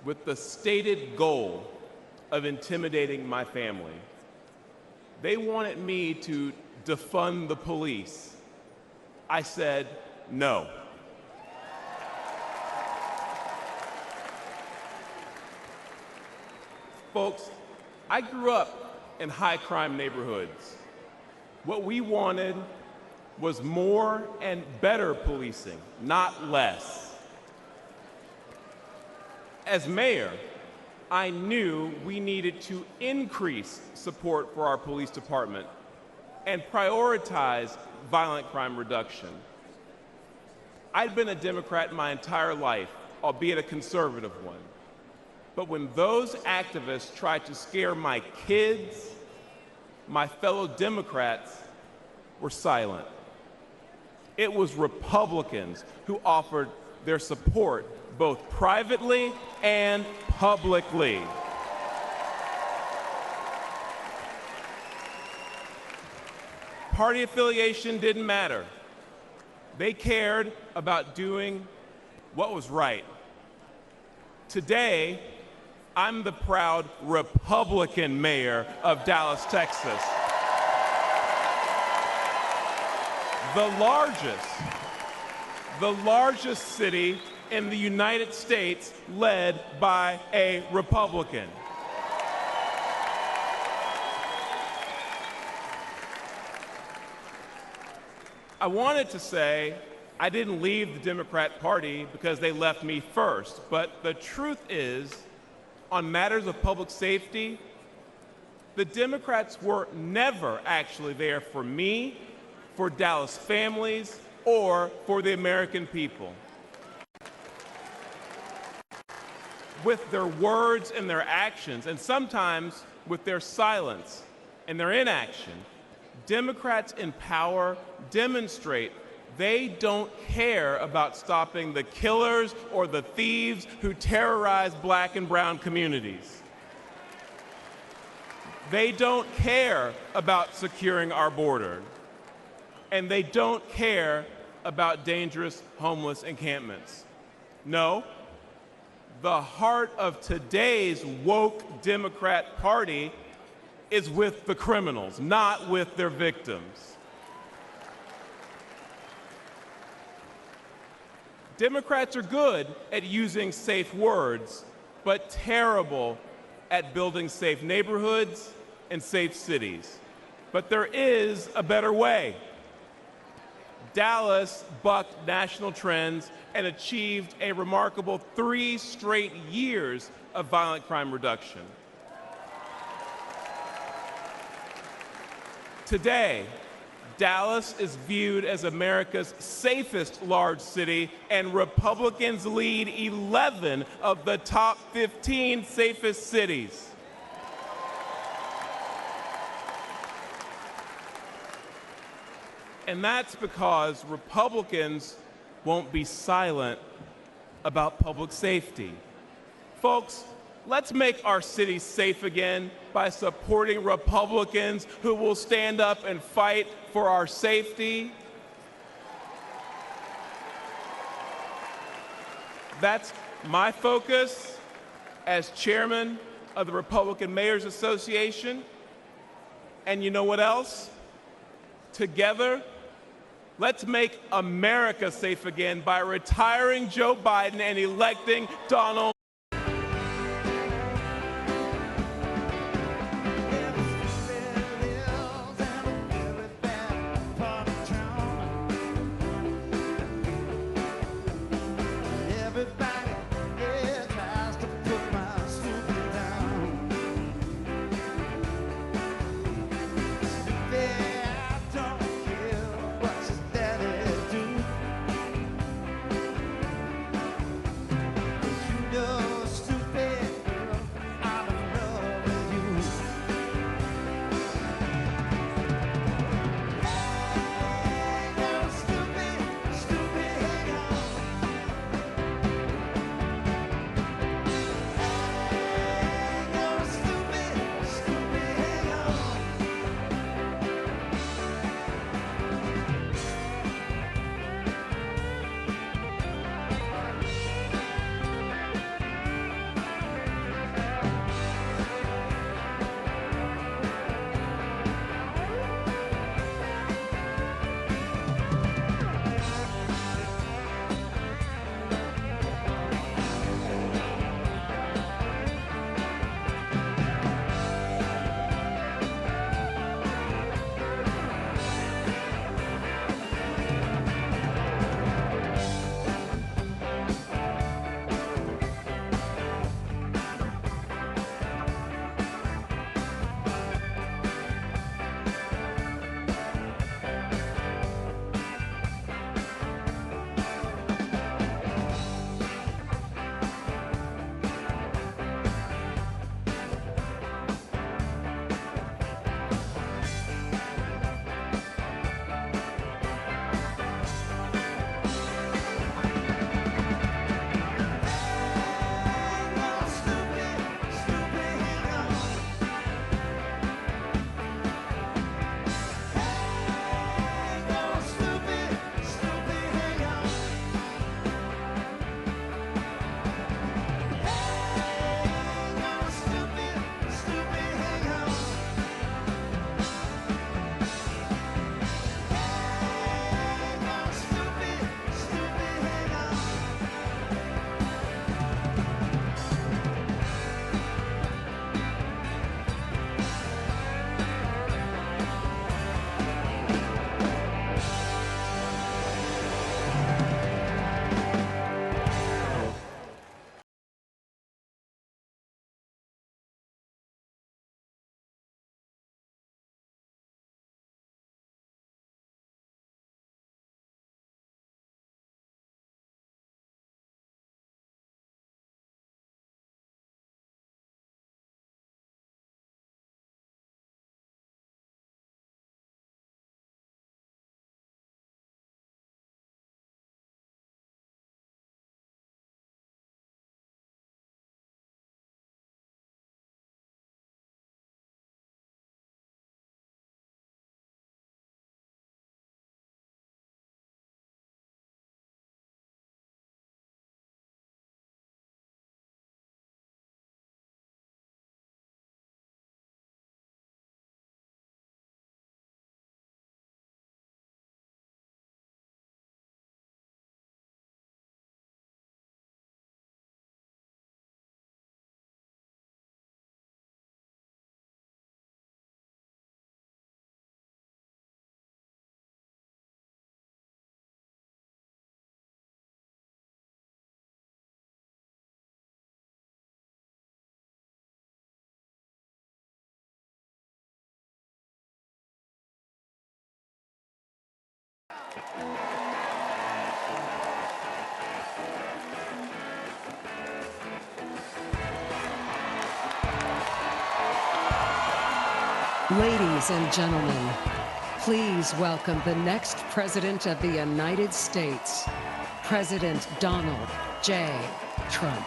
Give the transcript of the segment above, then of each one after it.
with the stated goal of intimidating my family. They wanted me to defund the police. I said no. Folks, I grew up in high-crime neighborhoods. What we wanted was more and better policing, not less. As mayor, I knew we needed to increase support for our police department and prioritize violent crime reduction. I'd been a Democrat my entire life, albeit a conservative one. But when those activists tried to scare my kids, my fellow Democrats were silent. It was Republicans who offered their support both privately and publicly. Party affiliation didn't matter. They cared about doing what was right. Today, I'm the proud Republican mayor of Dallas, Texas. The largest city in the United States led by a Republican. I wanted to say I didn't leave the Democrat Party because they left me first, but the truth is, on matters of public safety, the Democrats were never actually there for me, for Dallas families, or for the American people. With their words and their actions, and sometimes with their silence and their inaction, Democrats in power demonstrate they don't care about stopping the killers or the thieves who terrorize Black and brown communities. They don't care about securing our border. And they don't care about dangerous homeless encampments. No, the heart of today's woke Democrat Party is with the criminals, not with their victims. Democrats are good at using safe words, but terrible at building safe neighborhoods and safe cities. But there is a better way. Dallas bucked national trends and achieved a remarkable 3 straight years of violent crime reduction. Today, Dallas is viewed as America's safest large city, and Republicans lead 11 of the top 15 safest cities. And that's because Republicans won't be silent about public safety. Folks, let's make our city safe again by supporting Republicans who will stand up and fight for our safety. That's my focus as chairman of the Republican Mayors Association. And you know what else? Together, let's make America safe again by retiring Joe Biden and electing Donald. You know Ladies and gentlemen, please welcome the next President of the United States, President Donald J. Trump.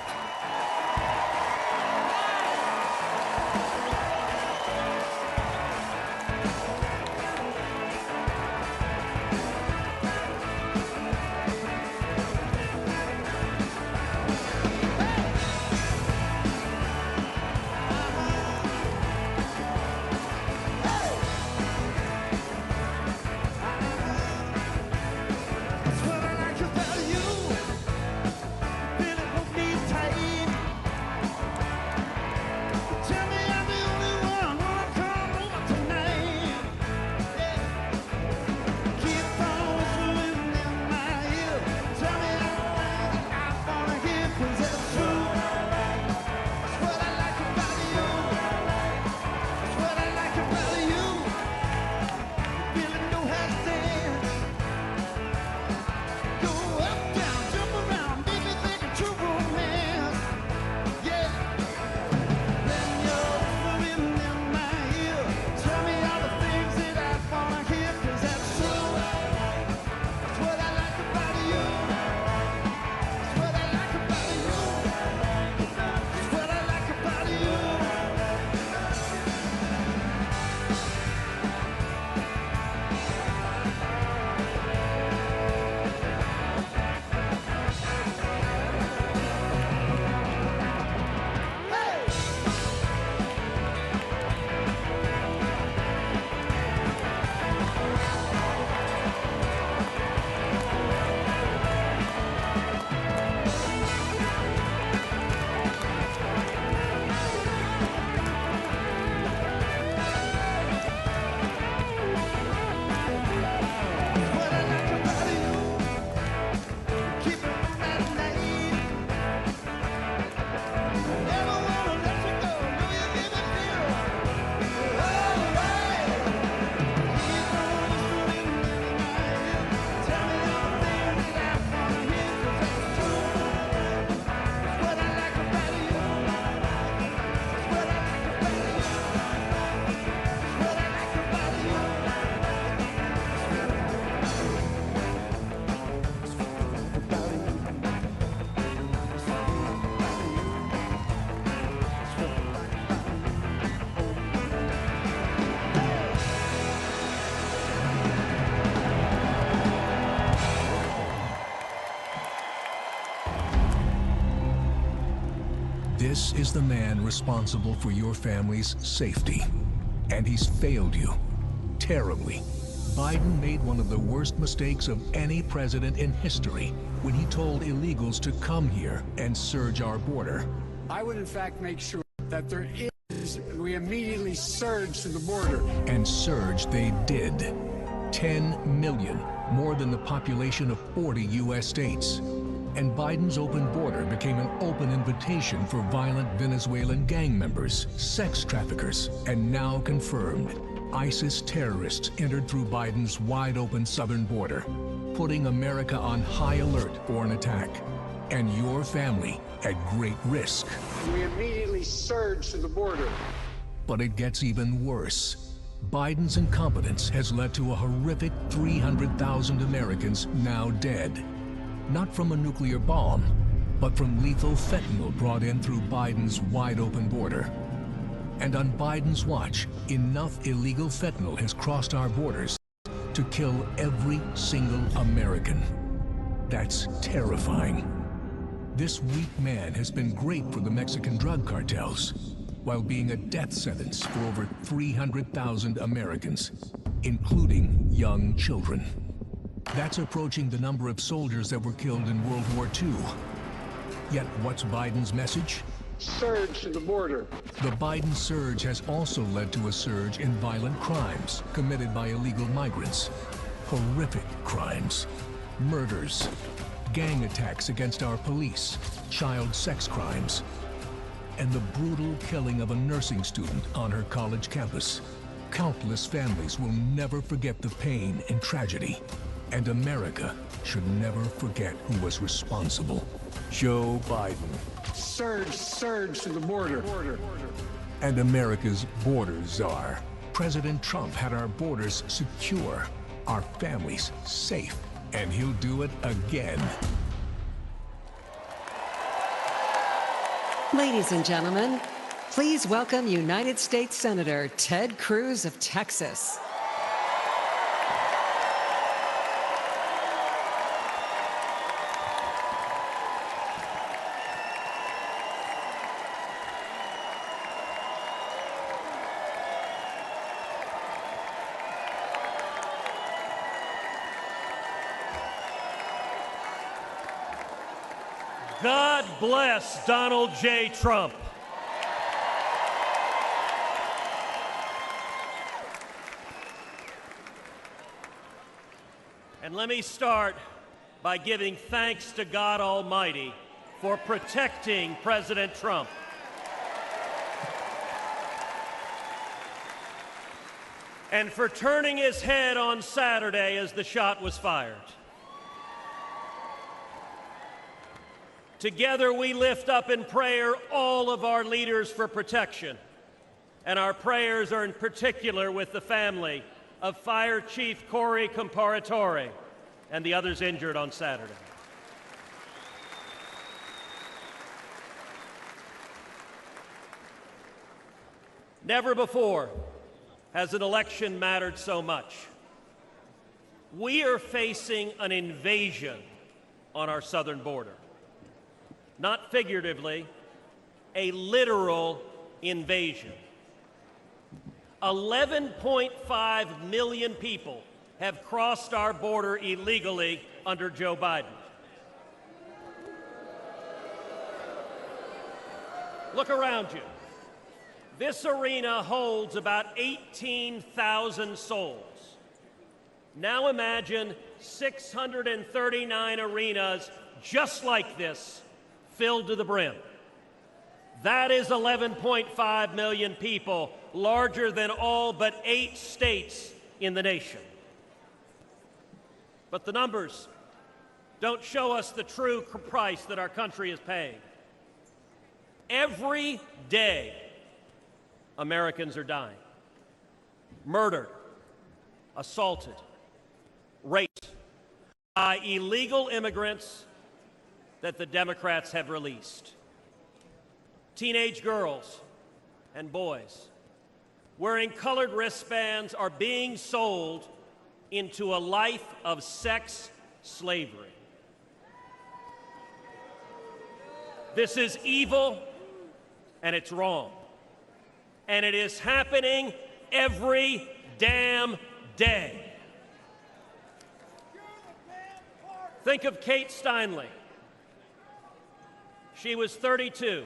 This is the man responsible for your family's safety. And he's failed you terribly. Biden made one of the worst mistakes of any president in history when he told illegals to come here and surge our border. I would in fact make sure that there is, we immediately surge to the border. And surge they did. 10 million, more than the population of 40 U.S. states. And Biden's open border became an open invitation for violent Venezuelan gang members, sex traffickers, and now confirmed, ISIS terrorists entered through Biden's wide-open southern border, putting America on high alert for an attack, and your family at great risk. We immediately surge to the border. But it gets even worse. Biden's incompetence has led to a horrific 300,000 Americans now dead. Not from a nuclear bomb, but from lethal fentanyl brought in through Biden's wide-open border. And on Biden's watch, enough illegal fentanyl has crossed our borders to kill every single American. That's terrifying. This weak man has been great for the Mexican drug cartels, while being a death sentence for over 300,000 Americans, including young children. That's approaching the number of soldiers that were killed in World War II. Yet what's Biden's message? Surge to the border. The Biden surge has also led to a surge in violent crimes committed by illegal migrants. Horrific crimes. Murders. Gang attacks against our police. Child sex crimes. And the brutal killing of a nursing student on her college campus. Countless families will never forget the pain and tragedy. And America should never forget who was responsible. Joe Biden. Surge to the border. And America's border czar. President Trump had our borders secure, our families safe, and he'll do it again. Ladies and gentlemen, please welcome United States Senator Ted Cruz of Texas. God bless Donald J. Trump. And let me start by giving thanks to God Almighty for protecting President Trump. And for turning his head on Saturday as the shot was fired. Together we lift up in prayer all of our leaders for protection. And our prayers are in particular with the family of Fire Chief Corey Comparatore and the others injured on Saturday. Never before has an election mattered so much. We are facing an invasion on our southern border. Not figuratively, a literal invasion. 11.5 million people have crossed our border illegally under Joe Biden. Look around you. This arena holds about 18,000 souls. Now imagine 639 arenas just like this, filled to the brim. That is 11.5 million people, larger than all but 8 states in the nation. But the numbers don't show us the true price that our country is paying. Every day, Americans are dying. Murdered, assaulted, raped by illegal immigrants that the Democrats have released. Teenage girls and boys wearing colored wristbands are being sold into a life of sex slavery. This is evil and it's wrong. And it is happening every damn day. Think of Kate Steinle. She was 32,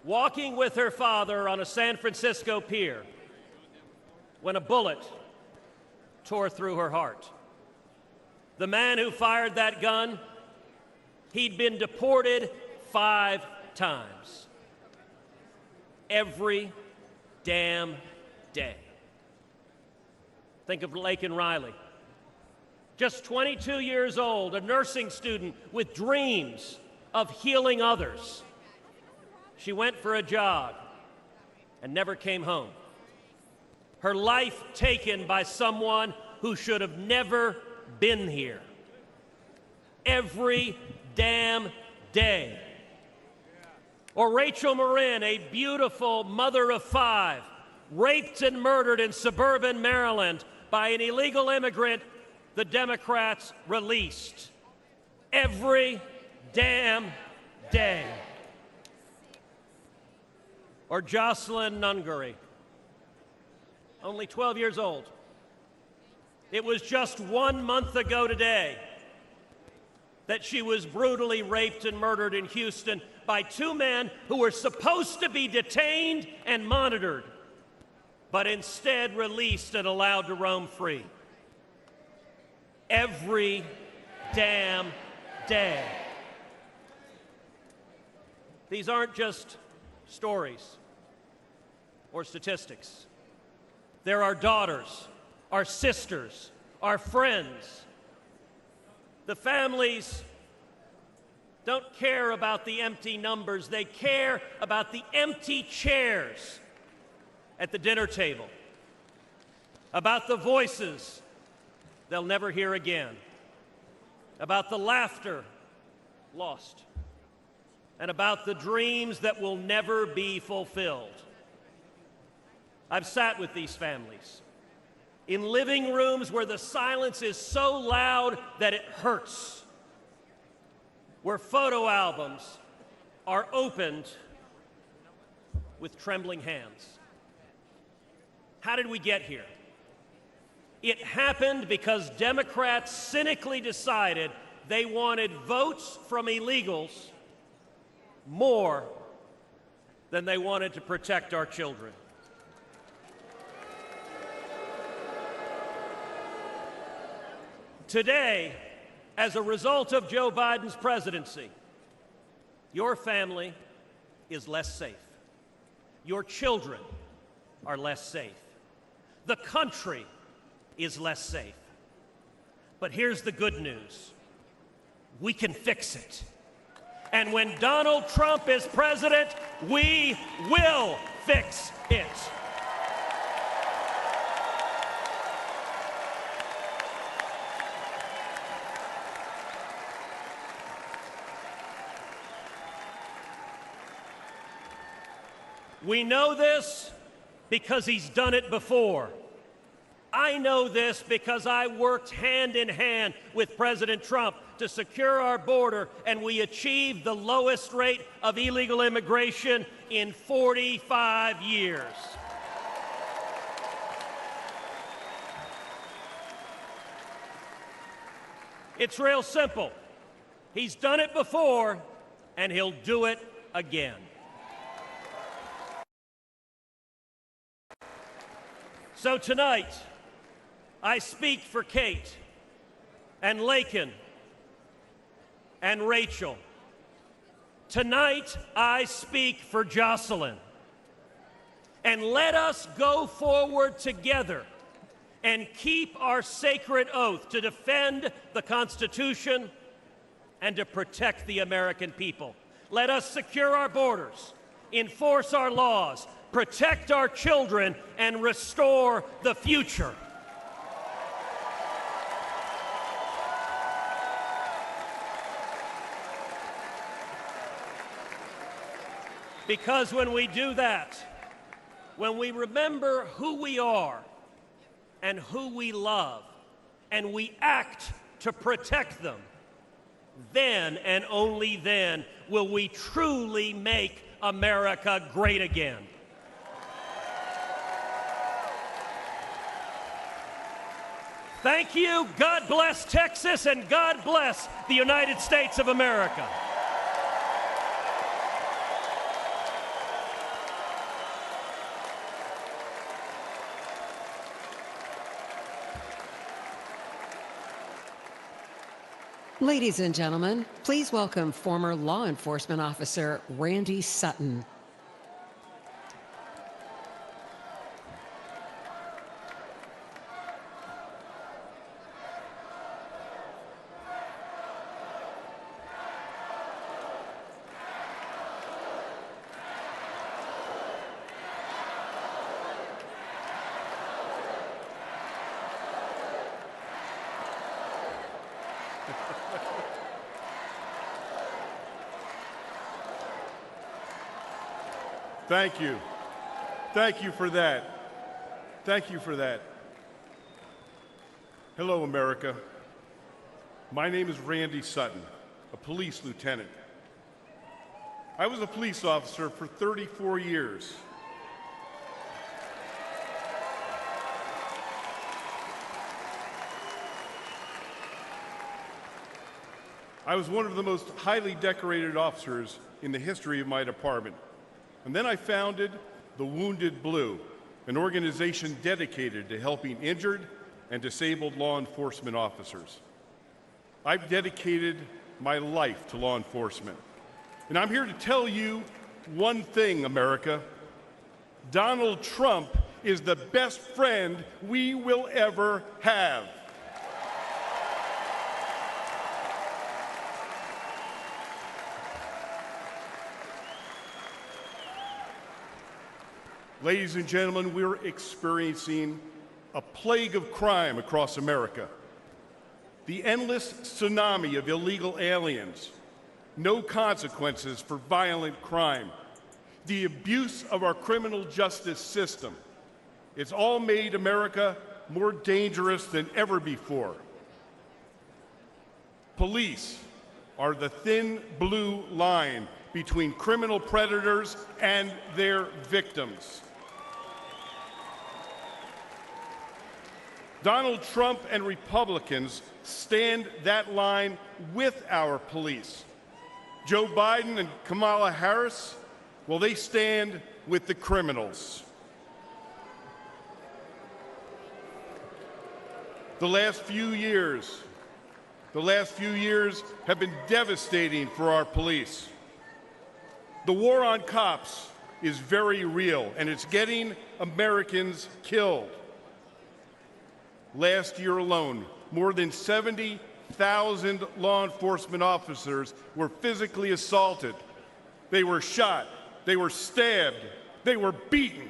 walking with her father on a San Francisco pier when a bullet tore through her heart. The man who fired that gun, he'd been deported 5 times. Every damn day. Think of Laken Riley. Just 22 years old, a nursing student with dreams of healing others. She went for a jog and never came home. Her life taken by someone who should have never been here. Every damn day. Or Rachel Marin, a beautiful mother of 5, raped and murdered in suburban Maryland by an illegal immigrant the Democrats released. Every damn day. Or Jocelyn Nungary, only 12 years old. It was just 1 month ago today that she was brutally raped and murdered in Houston by 2 men who were supposed to be detained and monitored, but instead released and allowed to roam free. Every damn day. These aren't just stories or statistics. They're our daughters, our sisters, our friends. The families don't care about the empty numbers. They care about the empty chairs at the dinner table about the voices they'll never hear again, about the laughter lost, and about the dreams that will never be fulfilled. I've sat with these families in living rooms where the silence is so loud that it hurts, where photo albums are opened with trembling hands. How did we get here? It happened because Democrats cynically decided they wanted votes from illegals more than they wanted to protect our children. Today, as a result of Joe Biden's presidency, your family is less safe. Your children are less safe. The country is less safe. But here's the good news. We can fix it. And when Donald Trump is president, we will fix it. We know this because he's done it before. I know this because I worked hand in hand with President Trump to secure our border, and we achieved the lowest rate of illegal immigration in 45 years. It's real simple. He's done it before, and he'll do it again. So tonight, I speak for Kate and Laken and Rachel. Tonight, I speak for Jocelyn. And let us go forward together and keep our sacred oath to defend the Constitution and to protect the American people. Let us secure our borders, enforce our laws, protect our children, and restore the future. Because when we do that, when we remember who we are and who we love, and we act to protect them, then and only then will we truly make America great again. Thank you. God bless Texas, and God bless the United States of America. Ladies and gentlemen, please welcome former law enforcement officer Randy Sutton. Thank you. Thank you for that. Thank you for that. Hello, America. My name is Randy Sutton, a police lieutenant. I was a police officer for 34 years. I was one of the most highly decorated officers in the history of my department. And then I founded the Wounded Blue, an organization dedicated to helping injured and disabled law enforcement officers. I've dedicated my life to law enforcement. And I'm here to tell you one thing, America. Donald Trump is the best friend we will ever have. Ladies and gentlemen, we're experiencing a plague of crime across America. The endless tsunami of illegal aliens, no consequences for violent crime, the abuse of our criminal justice system. It's all made America more dangerous than ever before. Police are the thin blue line between criminal predators and their victims. Donald Trump and Republicans stand that line with our police. Joe Biden and Kamala Harris, well, they stand with the criminals. The last few years have been devastating for our police. The war on cops is very real, and it's getting Americans killed. Last year alone, more than 70,000 law enforcement officers were physically assaulted. They were shot, they were stabbed, they were beaten,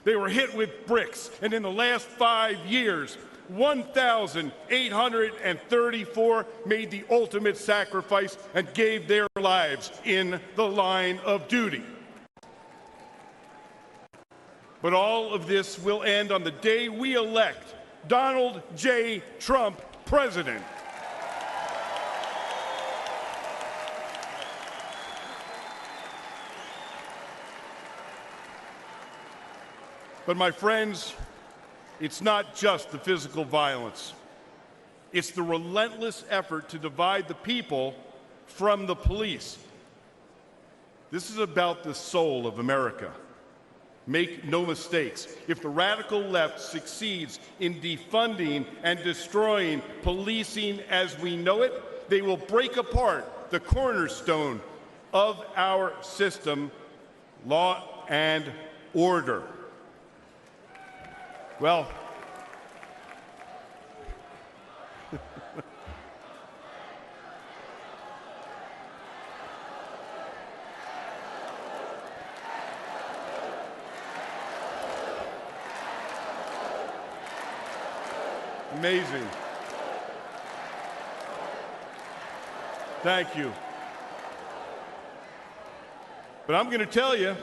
they were hit with bricks, and in the last 5 years, 1,834 made the ultimate sacrifice and gave their lives in the line of duty. But all of this will end on the day we elect Donald J. Trump president. But my friends, it's not just the physical violence. It's the relentless effort to divide the people from the police. This is about the soul of America. Make no mistakes. If the radical left succeeds in defunding and destroying policing as we know it, they will break apart the cornerstone of our system, law and order. Well, amazing. Thank you. But I'm going to tell you,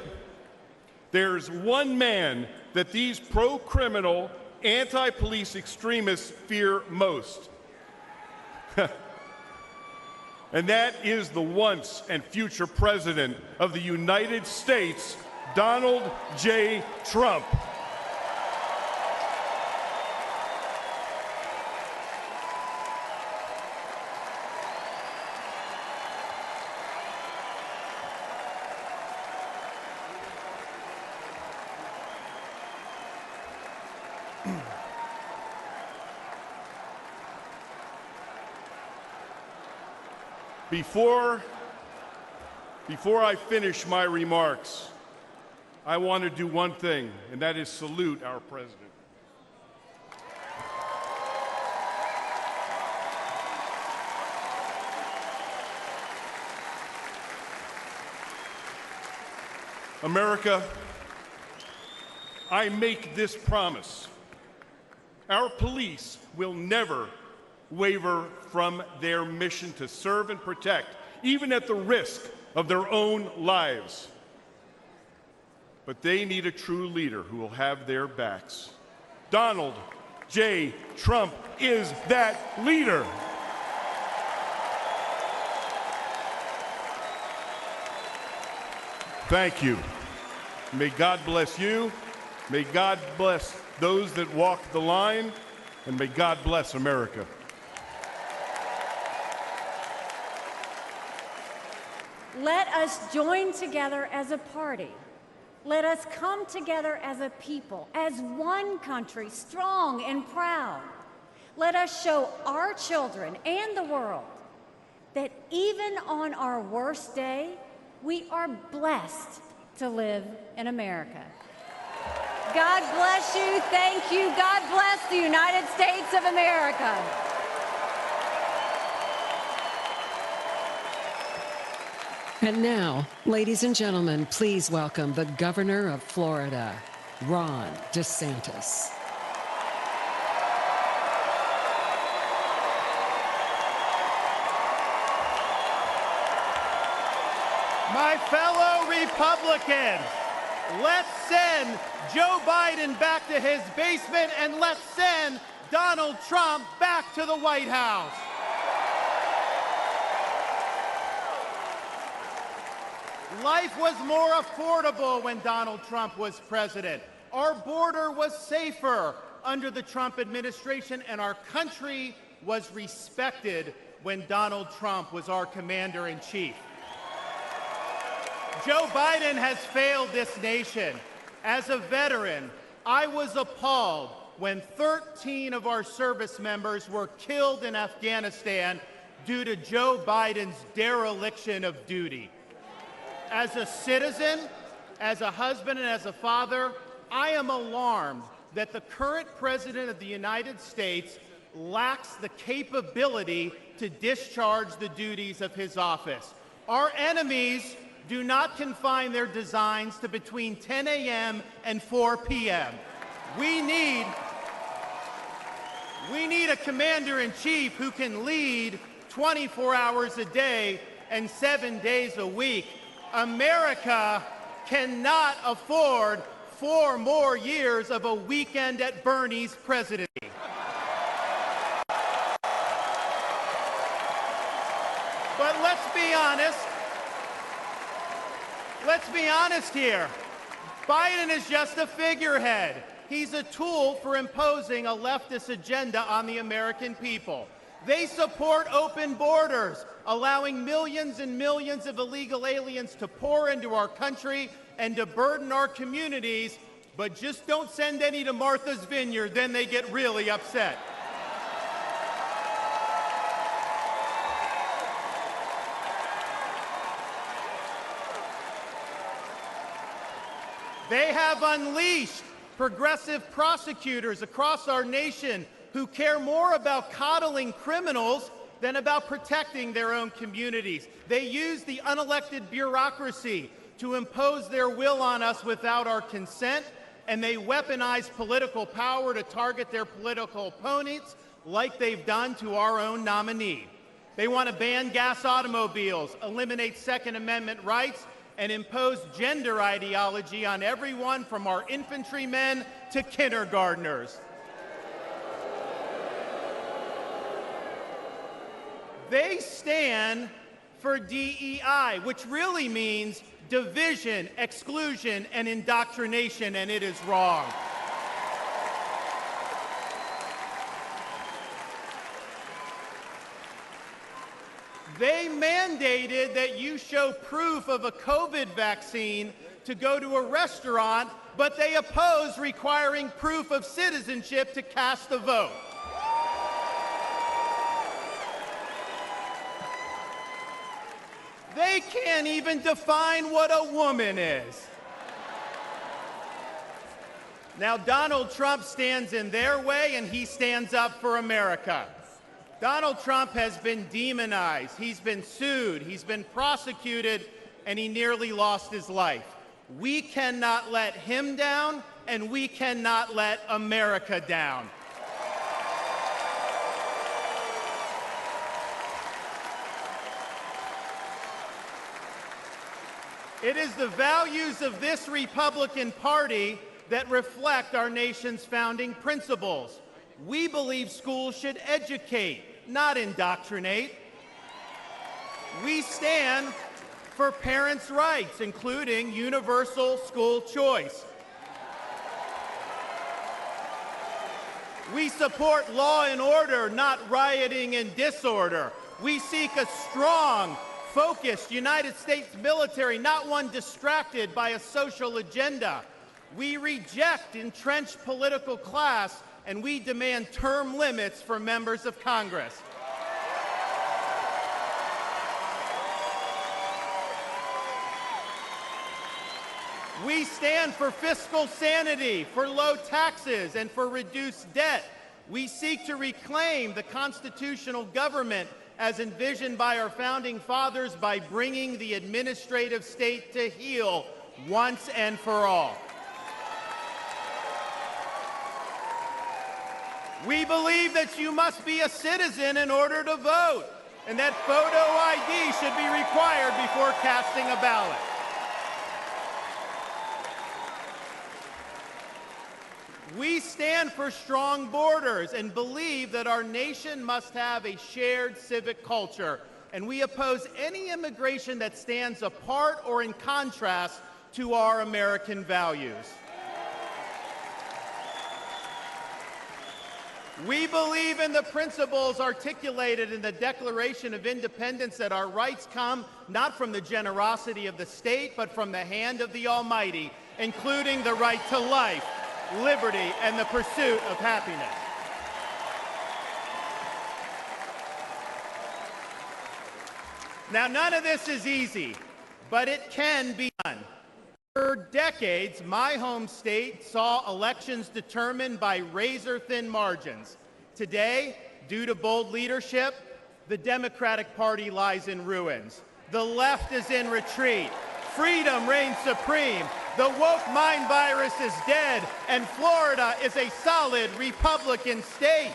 there's one man that these pro-criminal, anti-police extremists fear most. And that is the once and future president of the United States, Donald J. Trump. Before I finish my remarks, I want to do one thing, and that is salute our president. America, I make this promise. Our police will never waver from their mission to serve and protect, even at the risk of their own lives. But they need a true leader who will have their backs. Donald J. Trump is that leader. Thank you. May God bless you. May God bless those that walk the line. And may God bless America. Let us join together as a party. Let us come together as a people, as one country, strong and proud. Let us show our children and the world that even on our worst day, we are blessed to live in America. God bless you. Thank you. God bless the United States of America. And now, ladies and gentlemen, please welcome the governor of Florida, Ron DeSantis. Republicans, let's send Joe Biden back to his basement and let's send Donald Trump back to the White House. Life was more affordable when Donald Trump was president. Our border was safer under the Trump administration, and our country was respected when Donald Trump was our commander-in-chief. Joe Biden has failed this nation. As a veteran, I was appalled when 13 of our service members were killed in Afghanistan due to Joe Biden's dereliction of duty. As a citizen, as a husband, and as a father, I am alarmed that the current President of the United States lacks the capability to discharge the duties of his office. Our enemies do not confine their designs to between 10 a.m. and 4 p.m. We need a commander-in-chief who can lead 24 hours a day and 7 days a week. America cannot afford 4 more years of a weekend at Bernie's presidency. But let's be honest. Let's be honest here. Biden is just a figurehead. He's a tool for imposing a leftist agenda on the American people. They support open borders, allowing millions and millions of illegal aliens to pour into our country and to burden our communities, but just don't send any to Martha's Vineyard, then they get really upset. They have unleashed progressive prosecutors across our nation who care more about coddling criminals than about protecting their own communities. They use the unelected bureaucracy to impose their will on us without our consent, and they weaponize political power to target their political opponents like they've done to our own nominee. They want to ban gas automobiles, eliminate Second Amendment rights, and impose gender ideology on everyone from our infantrymen to kindergartners. They stand for DEI, which really means division, exclusion, and indoctrination, and it is wrong. They mandated that you show proof of a COVID vaccine to go to a restaurant, but they oppose requiring proof of citizenship to cast a vote. They can't even define what a woman is. Now, Donald Trump stands in their way, and he stands up for America. Donald Trump has been demonized, he's been sued, he's been prosecuted, and he nearly lost his life. We cannot let him down, and we cannot let America down. It is the values of this Republican Party that reflect our nation's founding principles. We believe schools should educate, not indoctrinate. We stand for parents' rights, including universal school choice. We support law and order, not rioting and disorder. We seek a strong, focused United States military, not one distracted by a social agenda. We reject entrenched political class, and we demand term limits for members of Congress. We stand for fiscal sanity, for low taxes, and for reduced debt. We seek to reclaim the constitutional government as envisioned by our founding fathers by bringing the administrative state to heel once and for all. We believe that you must be a citizen in order to vote, and that photo ID should be required before casting a ballot. We stand for strong borders and believe that our nation must have a shared civic culture, and we oppose any immigration that stands apart or in contrast to our American values. We believe in the principles articulated in the Declaration of Independence that our rights come not from the generosity of the state, but from the hand of the Almighty, including the right to life, liberty, and the pursuit of happiness. Now, none of this is easy, but it can be done. For decades, my home state saw elections determined by razor-thin margins. Today, due to bold leadership, the Democratic Party lies in ruins. The left is in retreat. Freedom reigns supreme. The woke mind virus is dead, and Florida is a solid Republican state.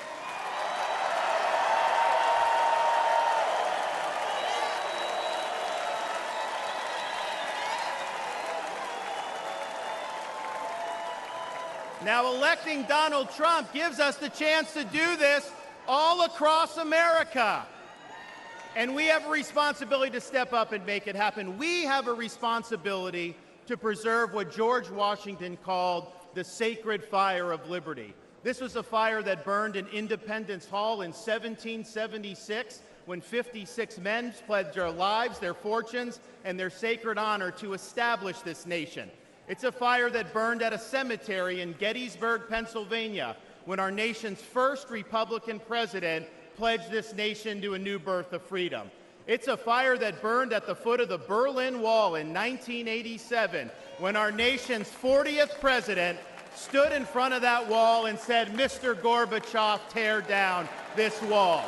Now, electing Donald Trump gives us the chance to do this all across America. And we have a responsibility to step up and make it happen. We have a responsibility to preserve what George Washington called the sacred fire of liberty. This was a fire that burned in Independence Hall in 1776 when 56 men pledged their lives, their fortunes, and their sacred honor to establish this nation. It's a fire that burned at a cemetery in Gettysburg, Pennsylvania, when our nation's first Republican president pledged this nation to a new birth of freedom. It's a fire that burned at the foot of the Berlin Wall in 1987, when our nation's 40th president stood in front of that wall and said, "Mr. Gorbachev, tear down this wall."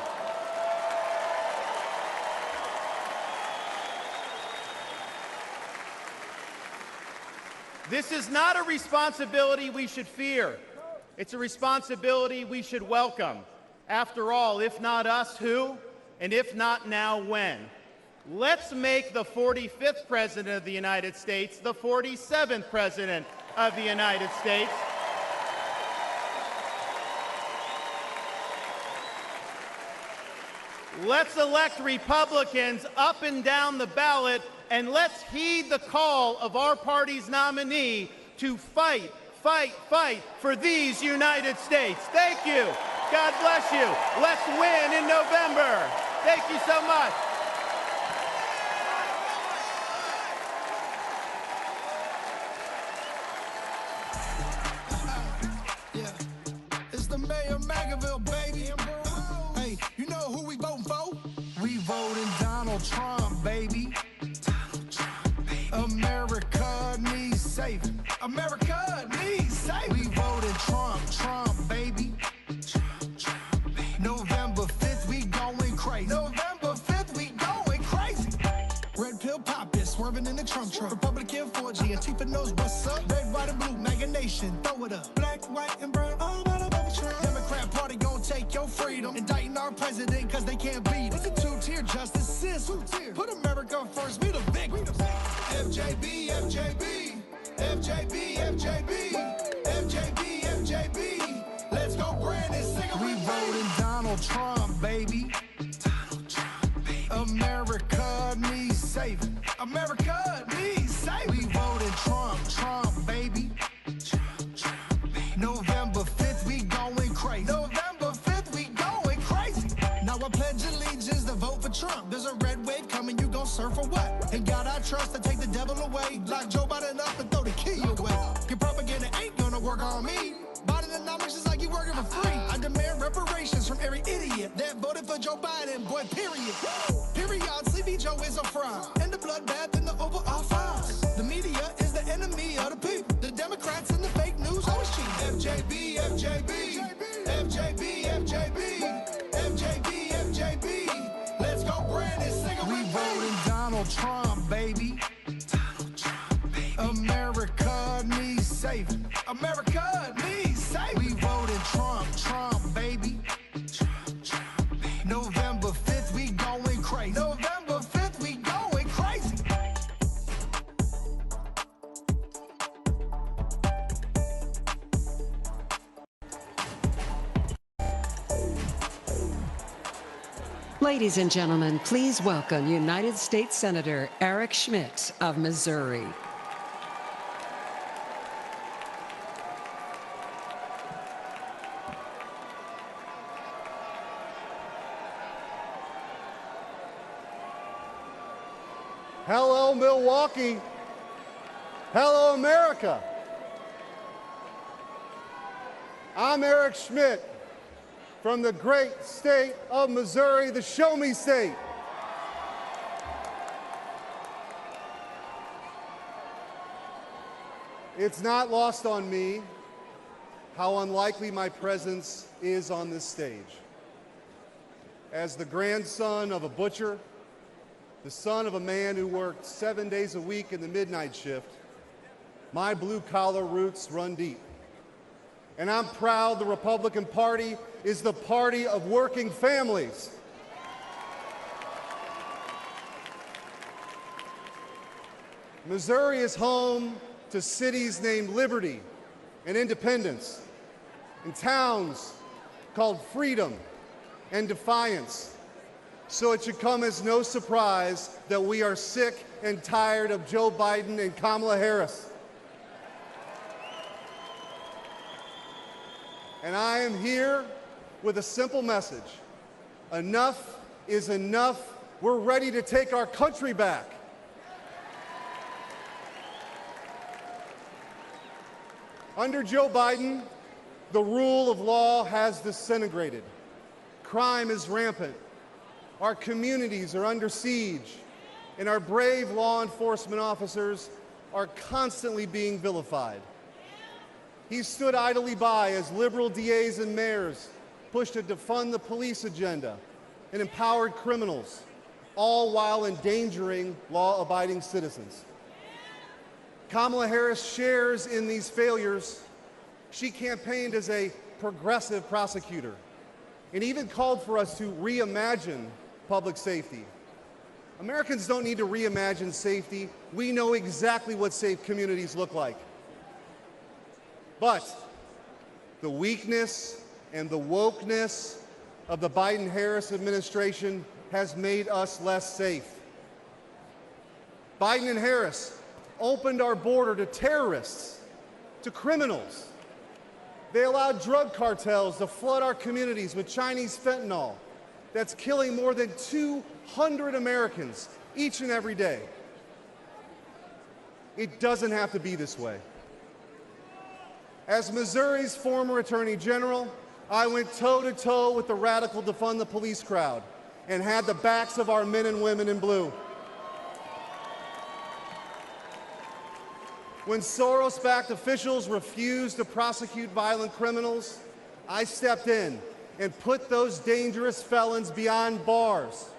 This is not a responsibility we should fear. It's a responsibility we should welcome. After all, if not us, who? And if not now, when? Let's make the 45th President of the United States the 47th President of the United States. Let's elect Republicans up and down the ballot, and let's heed the call of our party's nominee to fight, fight, fight for these United States. Thank you. God bless you. Let's win in November. Thank you so much. Yeah, it's the mayor of Magaville, baby. Hey, you know who we voting for? We voting Donald Trump, baby. America needs saving. America needs saving. We voted Trump, Trump, baby. November 5th, we going crazy. November 5th, we going crazy. Red pill poppin', swerving in the Trump truck. Republican 4G, Antifa knows what's up. Red, white, and blue, MAGA nation, throw it up. Black, white, and brown, all about above Trump. Democrat party gon' take your freedom. Indicting our president cause they can't beat us. It's a two-tier justice system. Put America first, we the victims. FJB, FJB, FJB, FJB, FJB, FJB. Let's go, Brandon, sing it. We voting Donald Trump, baby. Donald Trump, baby. America needs saving. America needs saving. We voting Trump, Trump, baby. Trump, Trump, baby. November 5th, we going crazy. November 5th, we going crazy. Now I pledge allegiance to vote for Trump. There's a red wave coming, you gon' surf for what? And God I trust to take the devil away. Lock Joe Biden up and throw the key away. Your propaganda ain't gonna work on me. Bidenomics is like you working for free. I demand reparations from every idiot that voted for Joe Biden, boy, period. Period, Sleepy Joe is a fraud. And the bloodbath in the Oval Office. The media is the enemy of the people. The Democrats and the fake news always cheat. FJB, FJB, FJB, FJB, FJB, FJB. Let's go, Brandon, sing it. We voting Donald Trump, baby. Donald Trump, baby. America needs saving. America needs saving. We voting Trump, Trump, baby. Trump, Trump, baby. November 5th, we going crazy. November 5th, we going crazy. Ladies and gentlemen, please welcome United States Senator Eric Schmitt of Missouri. Hello, Milwaukee. Hello, America. I'm Eric Schmitt from the great state of Missouri, the Show Me State. It's not lost on me how unlikely my presence is on this stage. As the grandson of a butcher, the son of a man who worked 7 days a week in the midnight shift, my blue-collar roots run deep. And I'm proud the Republican Party is the party of working families. Missouri is home to cities named Liberty and Independence, and towns called Freedom and Defiance. So it should come as no surprise that we are sick and tired of Joe Biden and Kamala Harris. And I am here with a simple message. Enough is enough. We're ready to take our country back. Under Joe Biden, the rule of law has disintegrated. Crime is rampant. Our communities are under siege, and our brave law enforcement officers are constantly being vilified. He stood idly by as liberal DAs and mayors pushed a defund the police agenda and empowered criminals, all while endangering law-abiding citizens. Kamala Harris shares in these failures. She campaigned as a progressive prosecutor and even called for us to reimagine public safety. Americans don't need to reimagine safety. We know exactly what safe communities look like. But the weakness and the wokeness of the Biden-Harris administration has made us less safe. Biden and Harris opened our border to terrorists, to criminals. They allowed drug cartels to flood our communities with Chinese fentanyl that's killing more than 200 Americans each and every day. It doesn't have to be this way. As Missouri's former Attorney General, I went toe-to-toe with the radical defund the police crowd and had the backs of our men and women in blue. When Soros-backed officials refused to prosecute violent criminals, I stepped in and put those dangerous felons behind bars.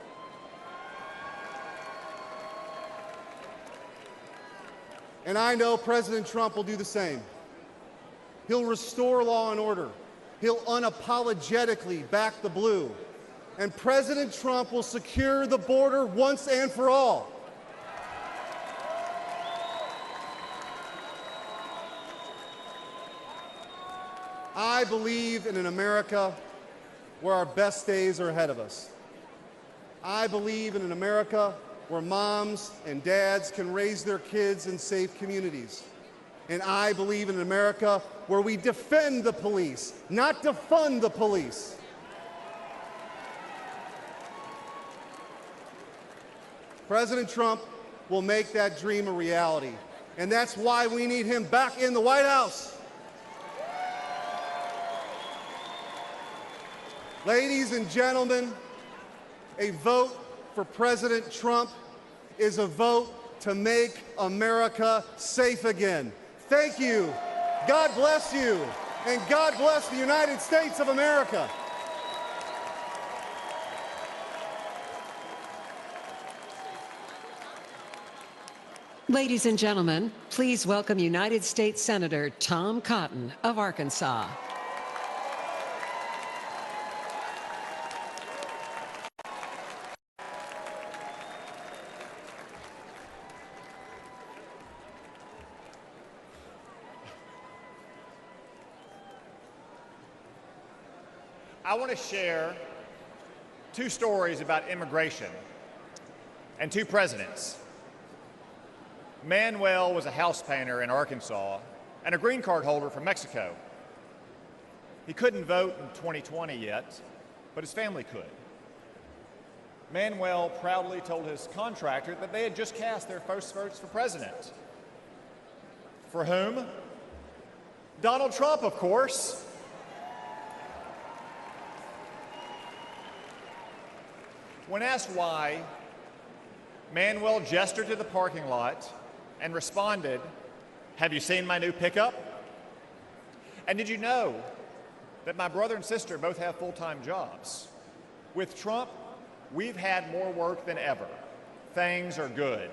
And I know President Trump will do the same. He'll restore law and order. He'll unapologetically back the blue. And President Trump will secure the border once and for all. I believe in an America where our best days are ahead of us. I believe in an America where moms and dads can raise their kids in safe communities. And I believe in an America where we defend the police, not defund the police. President Trump will make that dream a reality. And that's why we need him back in the White House. Ladies and gentlemen, a vote for President Trump is a vote to make America safe again. Thank you. God bless you. And God bless the United States of America. Ladies and gentlemen, please welcome United States Senator Tom Cotton of Arkansas. I want to share two stories about immigration and two presidents. Manuel was a house painter in Arkansas and a green card holder from Mexico. He couldn't vote in 2020 yet, but his family could. Manuel proudly told his contractor that they had just cast their first votes for president. For whom? Donald Trump, of course. When asked why, Manuel gestured to the parking lot and responded, "Have you seen my new pickup? And did you know that my brother and sister both have full-time jobs? With Trump, we've had more work than ever. Things are good."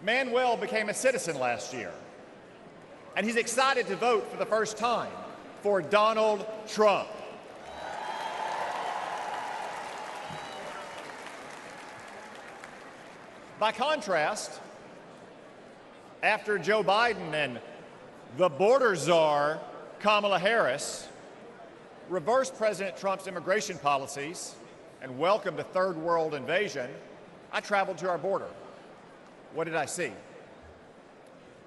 Manuel became a citizen last year, and he's excited to vote for the first time for Donald Trump. By contrast, after Joe Biden and the border czar, Kamala Harris, reversed President Trump's immigration policies and welcomed a third world invasion, I traveled to our border. What did I see?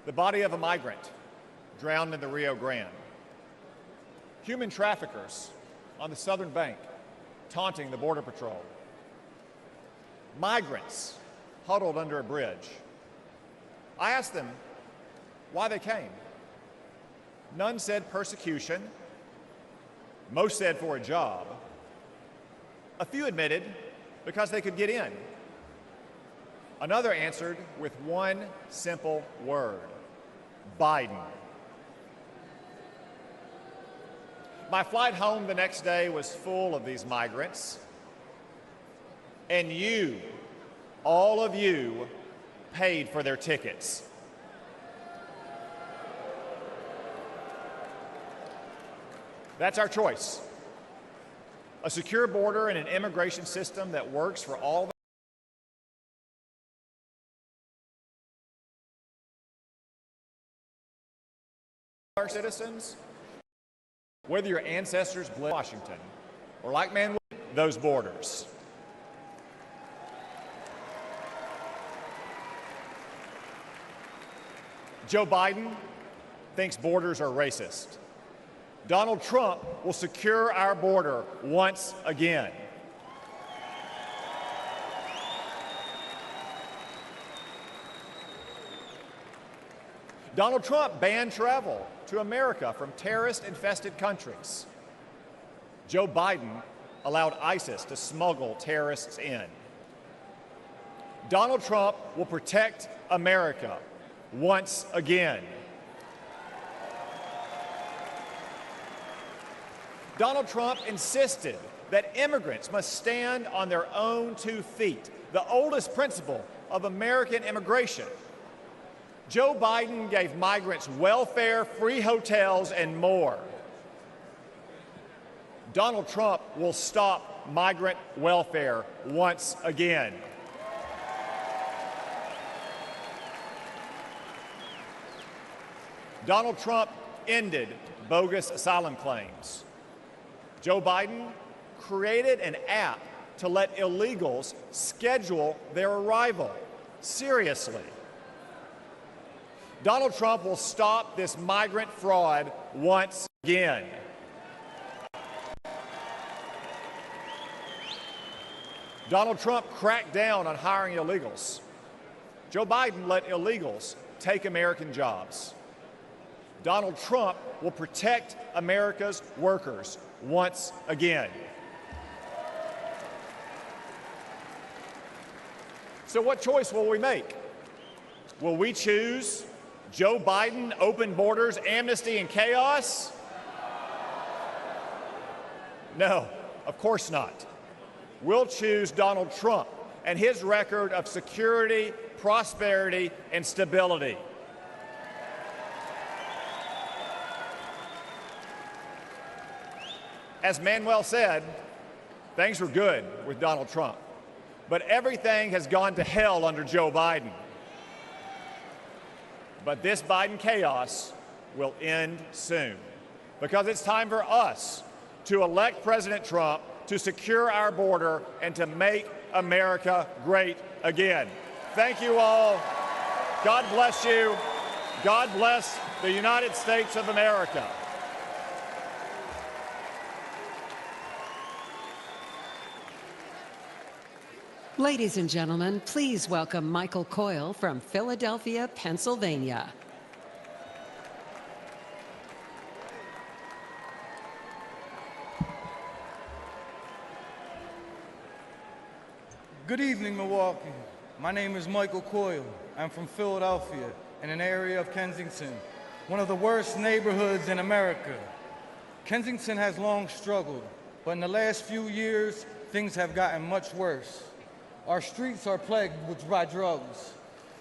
The body of a migrant drowned in the Rio Grande. Human traffickers on the southern bank taunting the Border Patrol. Migrants huddled under a bridge. I asked them why they came. None said persecution. Most said for a job. A few admitted because they could get in. Another answered with one simple word: Biden. My flight home the next day was full of these migrants, and you, all of you, paid for their tickets. That's our choice. A secure border and an immigration system that works for all our citizens, whether your ancestors bled Washington or, like Manuel, those borders. Joe Biden thinks borders are racist. Donald Trump will secure our border once again. Donald Trump banned travel to America from terrorist-infested countries. Joe Biden allowed ISIS to smuggle terrorists in. Donald Trump will protect America once again. Donald Trump insisted that immigrants must stand on their own 2 feet, the oldest principle of American immigration. Joe Biden gave migrants welfare, free hotels, and more. Donald Trump will stop migrant welfare once again. Donald Trump ended bogus asylum claims. Joe Biden created an app to let illegals schedule their arrival. Seriously. Donald Trump will stop this migrant fraud once again. Donald Trump cracked down on hiring illegals. Joe Biden let illegals take American jobs. Donald Trump will protect America's workers once again. So what choice will we make? Will we choose Joe Biden, open borders, amnesty, and chaos? No, of course not. We'll choose Donald Trump and his record of security, prosperity, and stability. As Manuel said, things were good with Donald Trump, but everything has gone to hell under Joe Biden. But this Biden chaos will end soon, because it's time for us to elect President Trump to secure our border and to make America great again. Thank you all. God bless you. God bless the United States of America. Ladies and gentlemen, please welcome Michael Coyle from Philadelphia, Pennsylvania. Good evening, Milwaukee. My name is Michael Coyle. I'm from Philadelphia, in an area of Kensington, one of the worst neighborhoods in America. Kensington has long struggled, but in the last few years, things have gotten much worse. Our streets are plagued by drugs.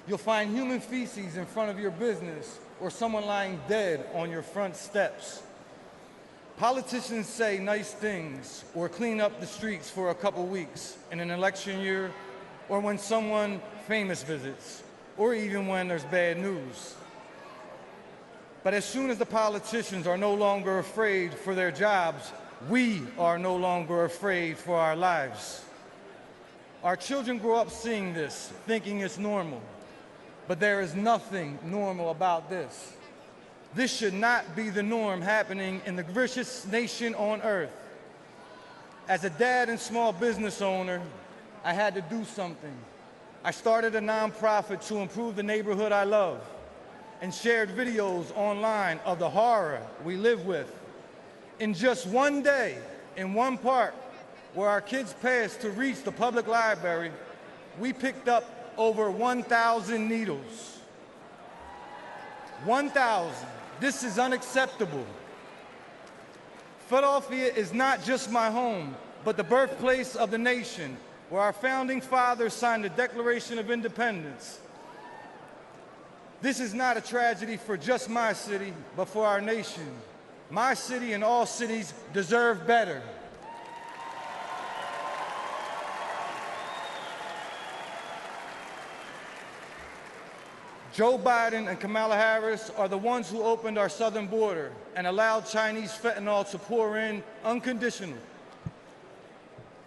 You'll find human feces in front of your business or someone lying dead on your front steps. Politicians say nice things or clean up the streets for a couple weeks in an election year, or when someone famous visits, or even when there's bad news. But as soon as the politicians are no longer afraid for their jobs, we are no longer afraid for our lives. Our children grow up seeing this, thinking it's normal. But there is nothing normal about this. This should not be the norm happening in the richest nation on earth. As a dad and small business owner, I had to do something. I started a nonprofit to improve the neighborhood I love and shared videos online of the horror we live with. In just one day, in one park, where our kids passed to reach the public library, we picked up over 1,000 needles. 1,000. This is unacceptable. Philadelphia is not just my home, but the birthplace of the nation, where our founding fathers signed the Declaration of Independence. This is not a tragedy for just my city, but for our nation. My city and all cities deserve better. Joe Biden and Kamala Harris are the ones who opened our southern border and allowed Chinese fentanyl to pour in unconditionally.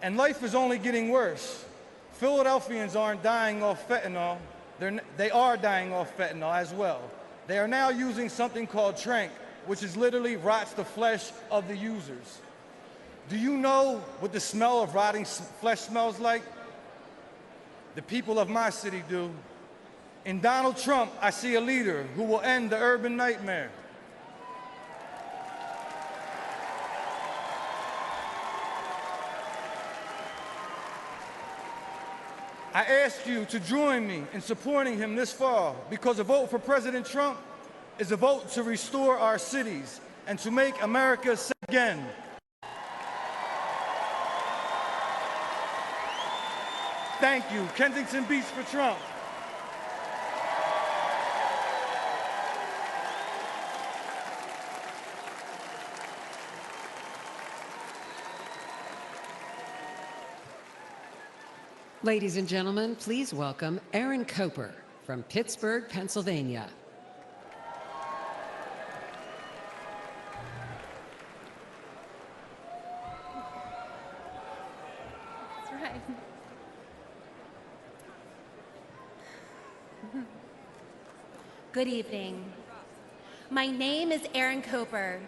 And life is only getting worse. Philadelphians aren't dying off fentanyl. They are dying off fentanyl as well. They are now using something called tranq, which is literally rots the flesh of the users. Do you know what the smell of rotting flesh smells like? The people of my city do. In Donald Trump, I see a leader who will end the urban nightmare. I ask you to join me in supporting him this fall, because a vote for President Trump is a vote to restore our cities and to make America safe again. Thank you. Kensington Beach for Trump. Ladies and gentlemen, please welcome Aaron Coper from Pittsburgh, Pennsylvania. That's right. Good evening. My name is Aaron Coper.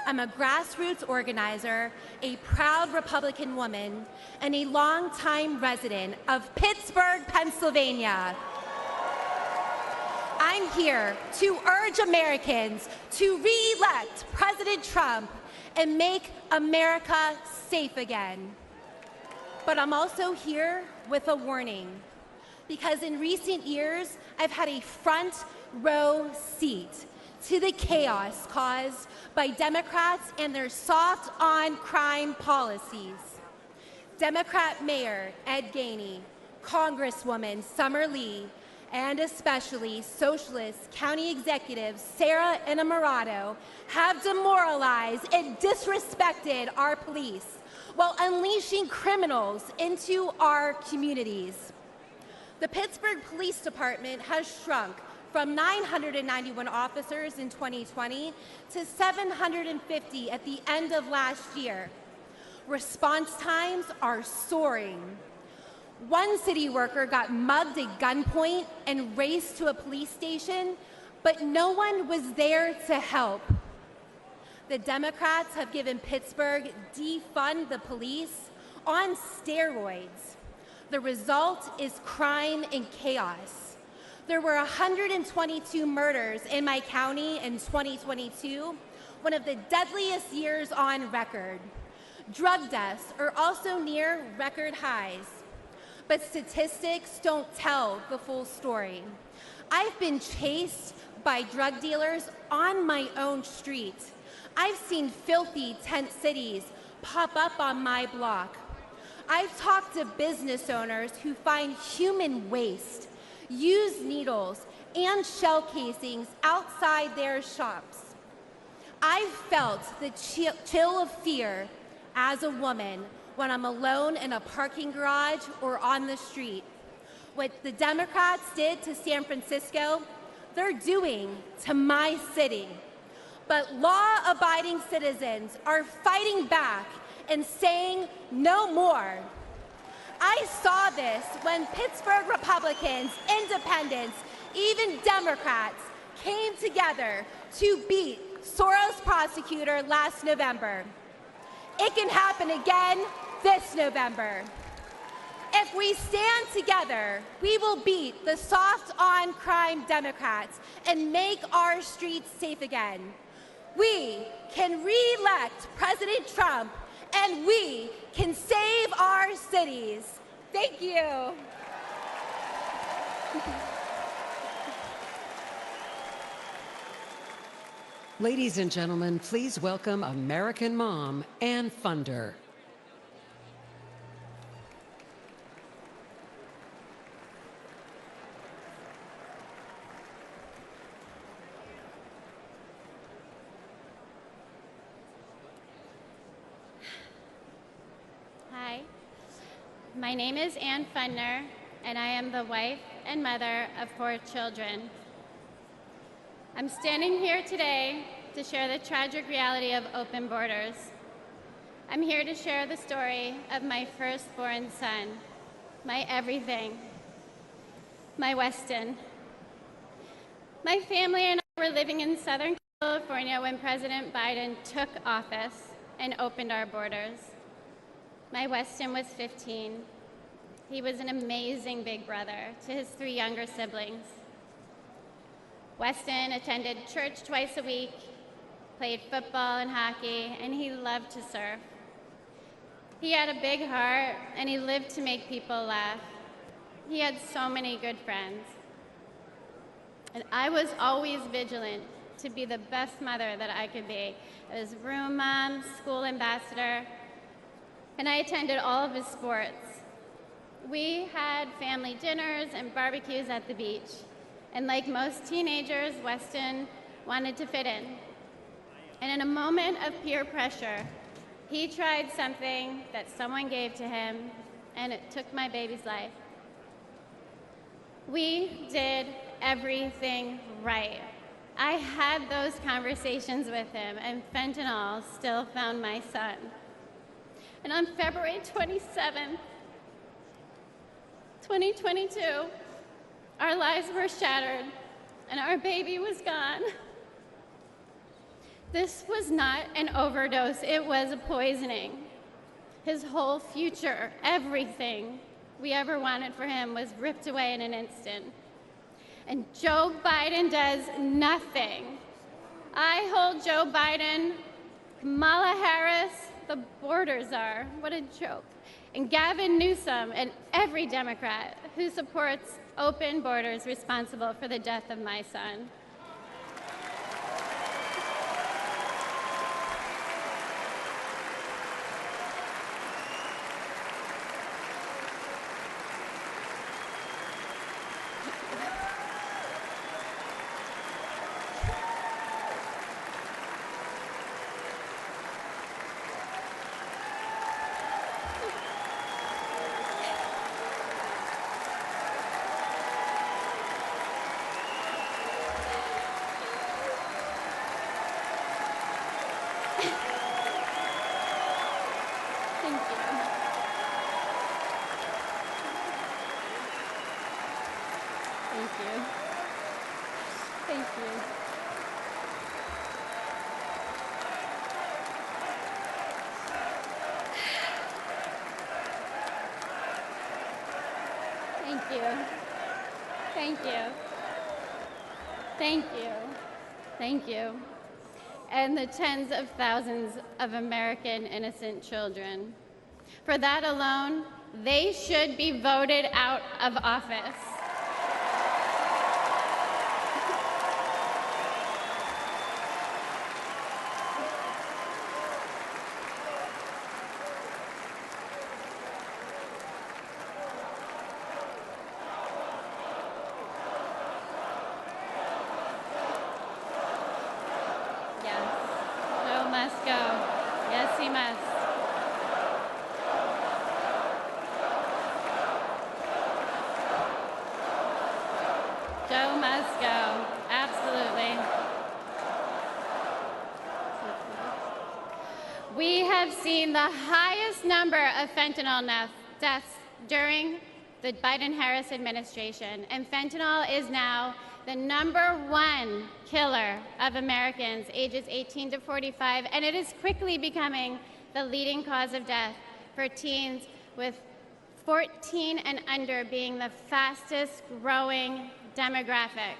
I'm a grassroots organizer, a proud Republican woman, and a longtime resident of Pittsburgh, Pennsylvania. I'm here to urge Americans to re-elect President Trump and make America safe again. But I'm also here with a warning, because in recent years, I've had a front row seat to the chaos caused by Democrats and their soft on crime policies. Democrat Mayor Ed Gainey, Congresswoman Summer Lee, and especially Socialist County Executives Sarah Innamorato have demoralized and disrespected our police while unleashing criminals into our communities. The Pittsburgh Police Department has shrunk from 991 officers in 2020 to 750 at the end of last year. Response times are soaring. One city worker got mugged at gunpoint and raced to a police station, but no one was there to help. The Democrats have given Pittsburgh defund the police on steroids. The result is crime and chaos. There were 122 murders in my county in 2022, one of the deadliest years on record. Drug deaths are also near record highs. But statistics don't tell the full story. I've been chased by drug dealers on my own street. I've seen filthy tent cities pop up on my block. I've talked to business owners who find human waste, used needles, and shell casings outside their shops. I've felt the chill of fear as a woman when I'm alone in a parking garage or on the street. What the Democrats did to San Francisco, they're doing to my city. But law-abiding citizens are fighting back and saying no more. I saw this when Pittsburgh Republicans, independents, even Democrats came together to beat Soros prosecutor last November. It can happen again this November. If we stand together, we will beat the soft-on-crime Democrats and make our streets safe again. We can re-elect President Trump, and we can save our cities. Thank you. Ladies and gentlemen, please welcome American mom and funder. Hi, my name is Ann Fundner, and I am the wife and mother of 4 children. I'm standing here today to share the tragic reality of open borders. I'm here to share the story of my firstborn son, my everything, my Weston. My family and I were living in Southern California when President Biden took office and opened our borders. My Weston was 15. He was an amazing big brother to his 3 younger siblings. Weston attended church twice a week, played football and hockey, and he loved to surf. He had a big heart, and he lived to make people laugh. He had so many good friends. And I was always vigilant to be the best mother that I could be. I was room mom, school ambassador, and I attended all of his sports. We had family dinners and barbecues at the beach. And like most teenagers, Weston wanted to fit in. And in a moment of peer pressure, he tried something that someone gave to him, and it took my baby's life. We did everything right. I had those conversations with him, and fentanyl still found my son. And on February 27th, 2022, our lives were shattered, and our baby was gone. This was not an overdose, it was a poisoning. His whole future, everything we ever wanted for him was ripped away in an instant. And Joe Biden does nothing. I hold Joe Biden, Kamala Harris, the border czar, what a joke, and Gavin Newsom and every Democrat who supports open borders responsible for the death of my son. Thank you. Thank you. Thank you. Thank you. Thank you. Thank you. And the tens of thousands of American innocent children. For that alone, they should be voted out of office. Joe must go. Absolutely. We have seen the highest number of fentanyl deaths during the Biden-Harris administration, and fentanyl is now the #1 killer of Americans ages 18 to 45, and it is quickly becoming the leading cause of death for teens, with 14 and under being the fastest growing demographic.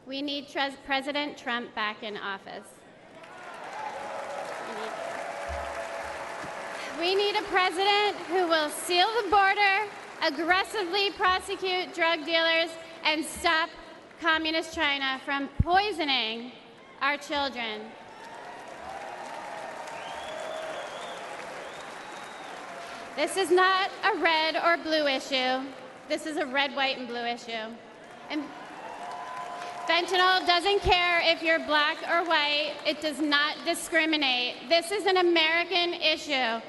We need President Trump back in office. We need a president who will seal the border, aggressively prosecute drug dealers, and stop Communist China from poisoning our children. This is not a red or blue issue. This is a red, white, and blue issue. And fentanyl doesn't care if you're black or white. It does not discriminate. This is an American issue.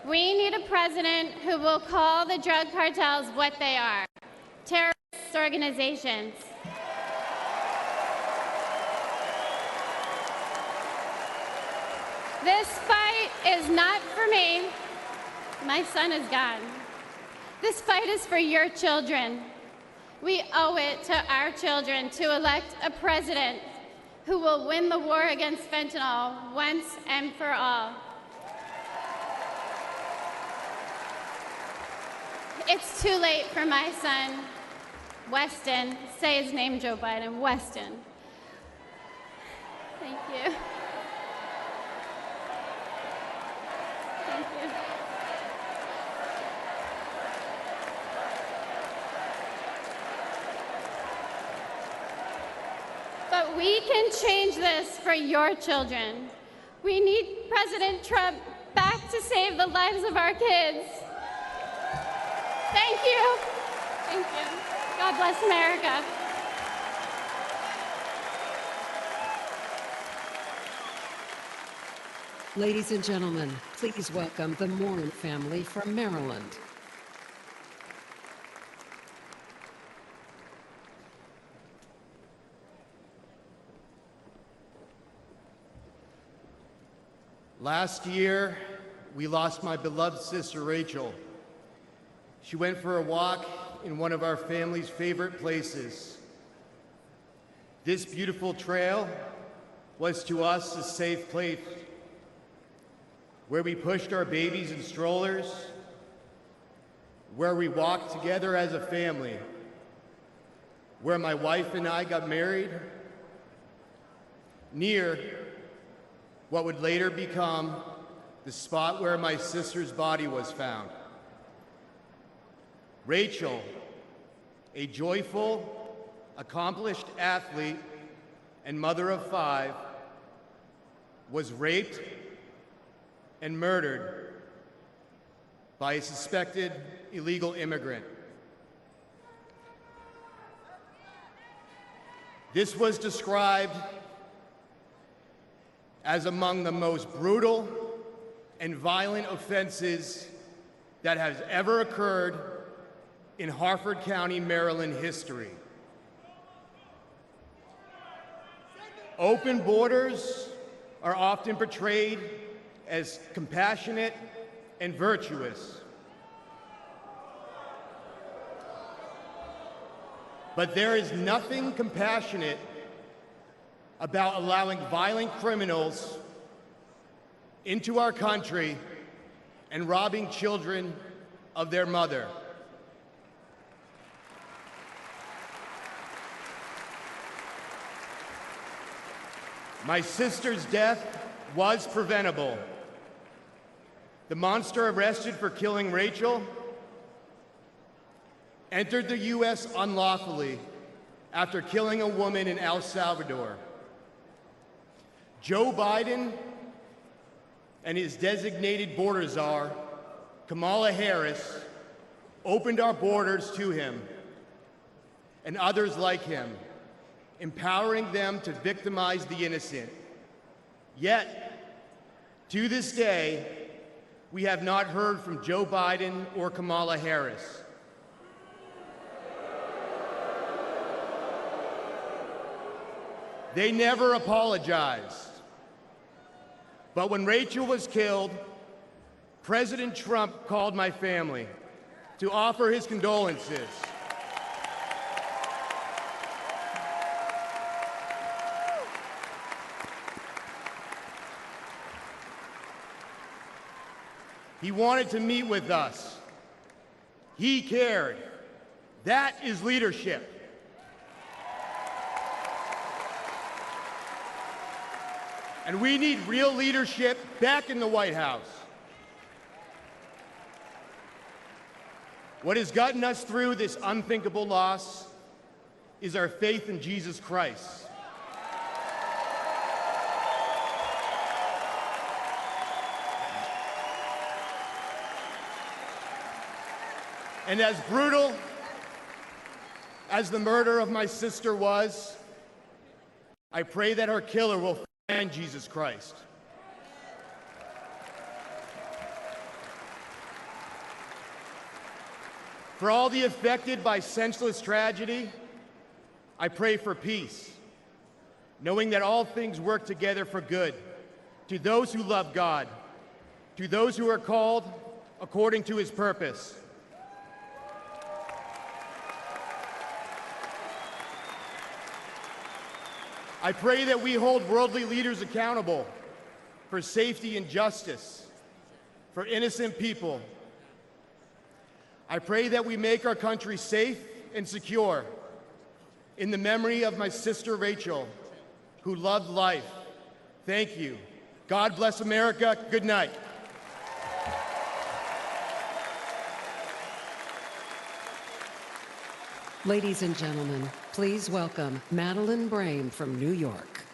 We need a president who will call the drug cartels what they are: terrorist organizations. This fight is not for me. My son is gone. This fight is for your children. We owe it to our children to elect a president who will win the war against fentanyl once and for all. It's too late for my son, Weston. Say his name, Joe Biden. Weston. Thank you. Thank you. But we can change this for your children. We need President Trump back to save the lives of our kids. Thank you. Thank you. God bless America. Ladies and gentlemen, please welcome the Morin family from Maryland. Last year, we lost my beloved sister, Rachel. She went for a walk in one of our family's favorite places. This beautiful trail was to us a safe place where we pushed our babies in strollers, where we walked together as a family, where my wife and I got married, near what would later become the spot where my sister's body was found. Rachel, a joyful, accomplished athlete and mother of 5, was raped and murdered by a suspected illegal immigrant. This was described as among the most brutal and violent offenses that has ever occurred in Harford County, Maryland history. Open borders are often portrayed as compassionate and virtuous. But there is nothing compassionate about allowing violent criminals into our country and robbing children of their mother. My sister's death was preventable. The monster arrested for killing Rachel entered the U.S. unlawfully after killing a woman in El Salvador. Joe Biden and his designated border czar, Kamala Harris, opened our borders to him and others like him, empowering them to victimize the innocent. Yet, to this day, we have not heard from Joe Biden or Kamala Harris. They never apologized. But when Rachel was killed, President Trump called my family to offer his condolences. He wanted to meet with us. He cared. That is leadership. And we need real leadership back in the White House. What has gotten us through this unthinkable loss is our faith in Jesus Christ. And as brutal as the murder of my sister was, I pray that her killer will find Jesus Christ. For all the affected by senseless tragedy, I pray for peace, knowing that all things work together for good, to those who love God, to those who are called according to his purpose. I pray that we hold worldly leaders accountable for safety and justice for innocent people. I pray that we make our country safe and secure in the memory of my sister Rachel, who loved life. Thank you. God bless America. Good night. Ladies and gentlemen, please welcome Madeleine Brame from New York.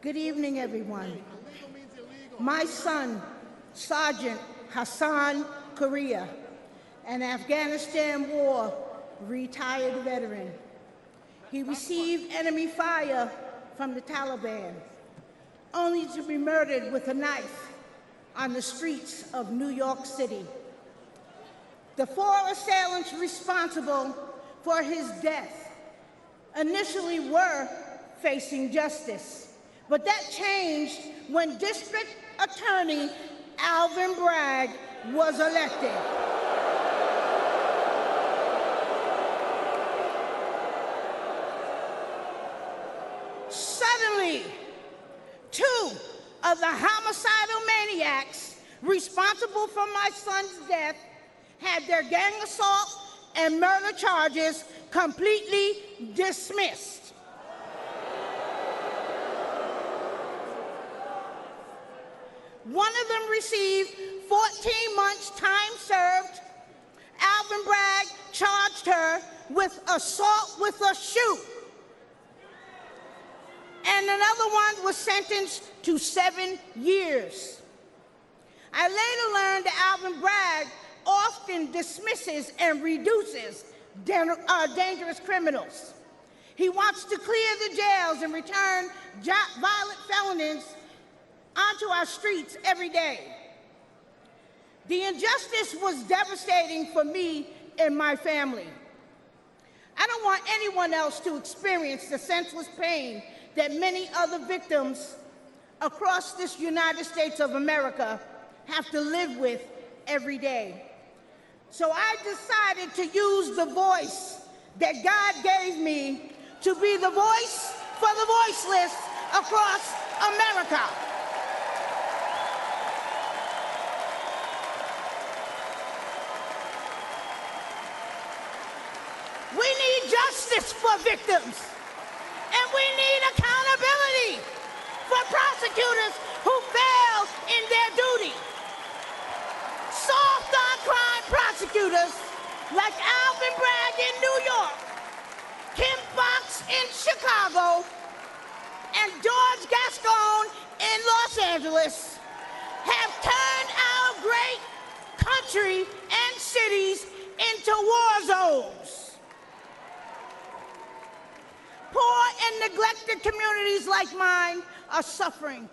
Good evening, everyone. My son, Sergeant Hassan Correa, an Afghanistan War retired veteran. He received enemy fire from the Taliban, only to be murdered with a knife on the streets of New York City. The 4 assailants responsible for his death initially were facing justice, but that changed when District Attorney Alvin Bragg was elected. Suddenly, 2 of the homicidal maniacs responsible for my son's death had their gang assault and murder charges completely dismissed. One of them received 14 months time served. Alvin Bragg charged her with assault with a shoe. And another one was sentenced to 7 years. I later learned that Alvin Bragg often dismisses and reduces dangerous criminals. He wants to clear the jails and return violent felons onto our streets every day. The injustice was devastating for me and my family. I don't want anyone else to experience the senseless pain that many other victims across this United States of America have to live with every day. So I decided to use the voice that God gave me to be the voice for the voiceless across America. We need justice for victims, and we need accountability for prosecutors who fail in their duty. Soft on crime prosecutors like Alvin Bragg in New York, Kim Foxx in Chicago, and George Gascon in Los Angeles have turned our great country and cities into war zones. Poor and neglected communities like mine are suffering.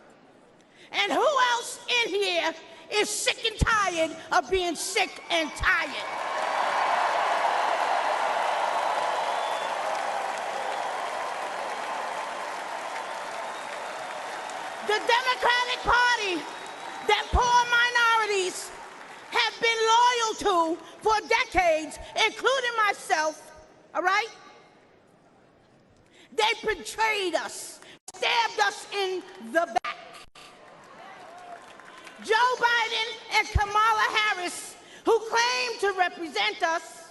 And who else in here is sick and tired of being sick and tired? The Democratic Party that poor minorities have been loyal to for decades, including myself, all right? They betrayed us, stabbed us in the back. Joe Biden and Kamala Harris, who claim to represent us,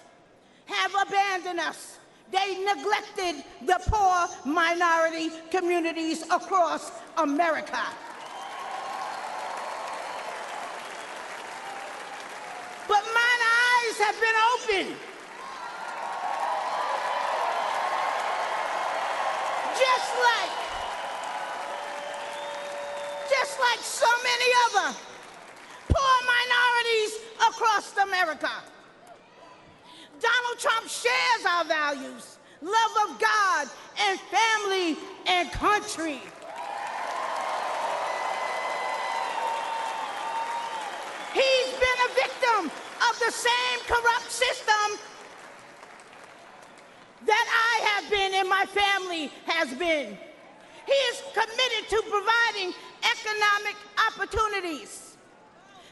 have abandoned us. They neglected the poor minority communities across America. But mine eyes have been opened. Just like so many other poor minorities across America. Donald Trump shares our values, love of God and family and country. He's been a victim of the same corrupt system that I have been and my family has been. He is committed to providing economic opportunities,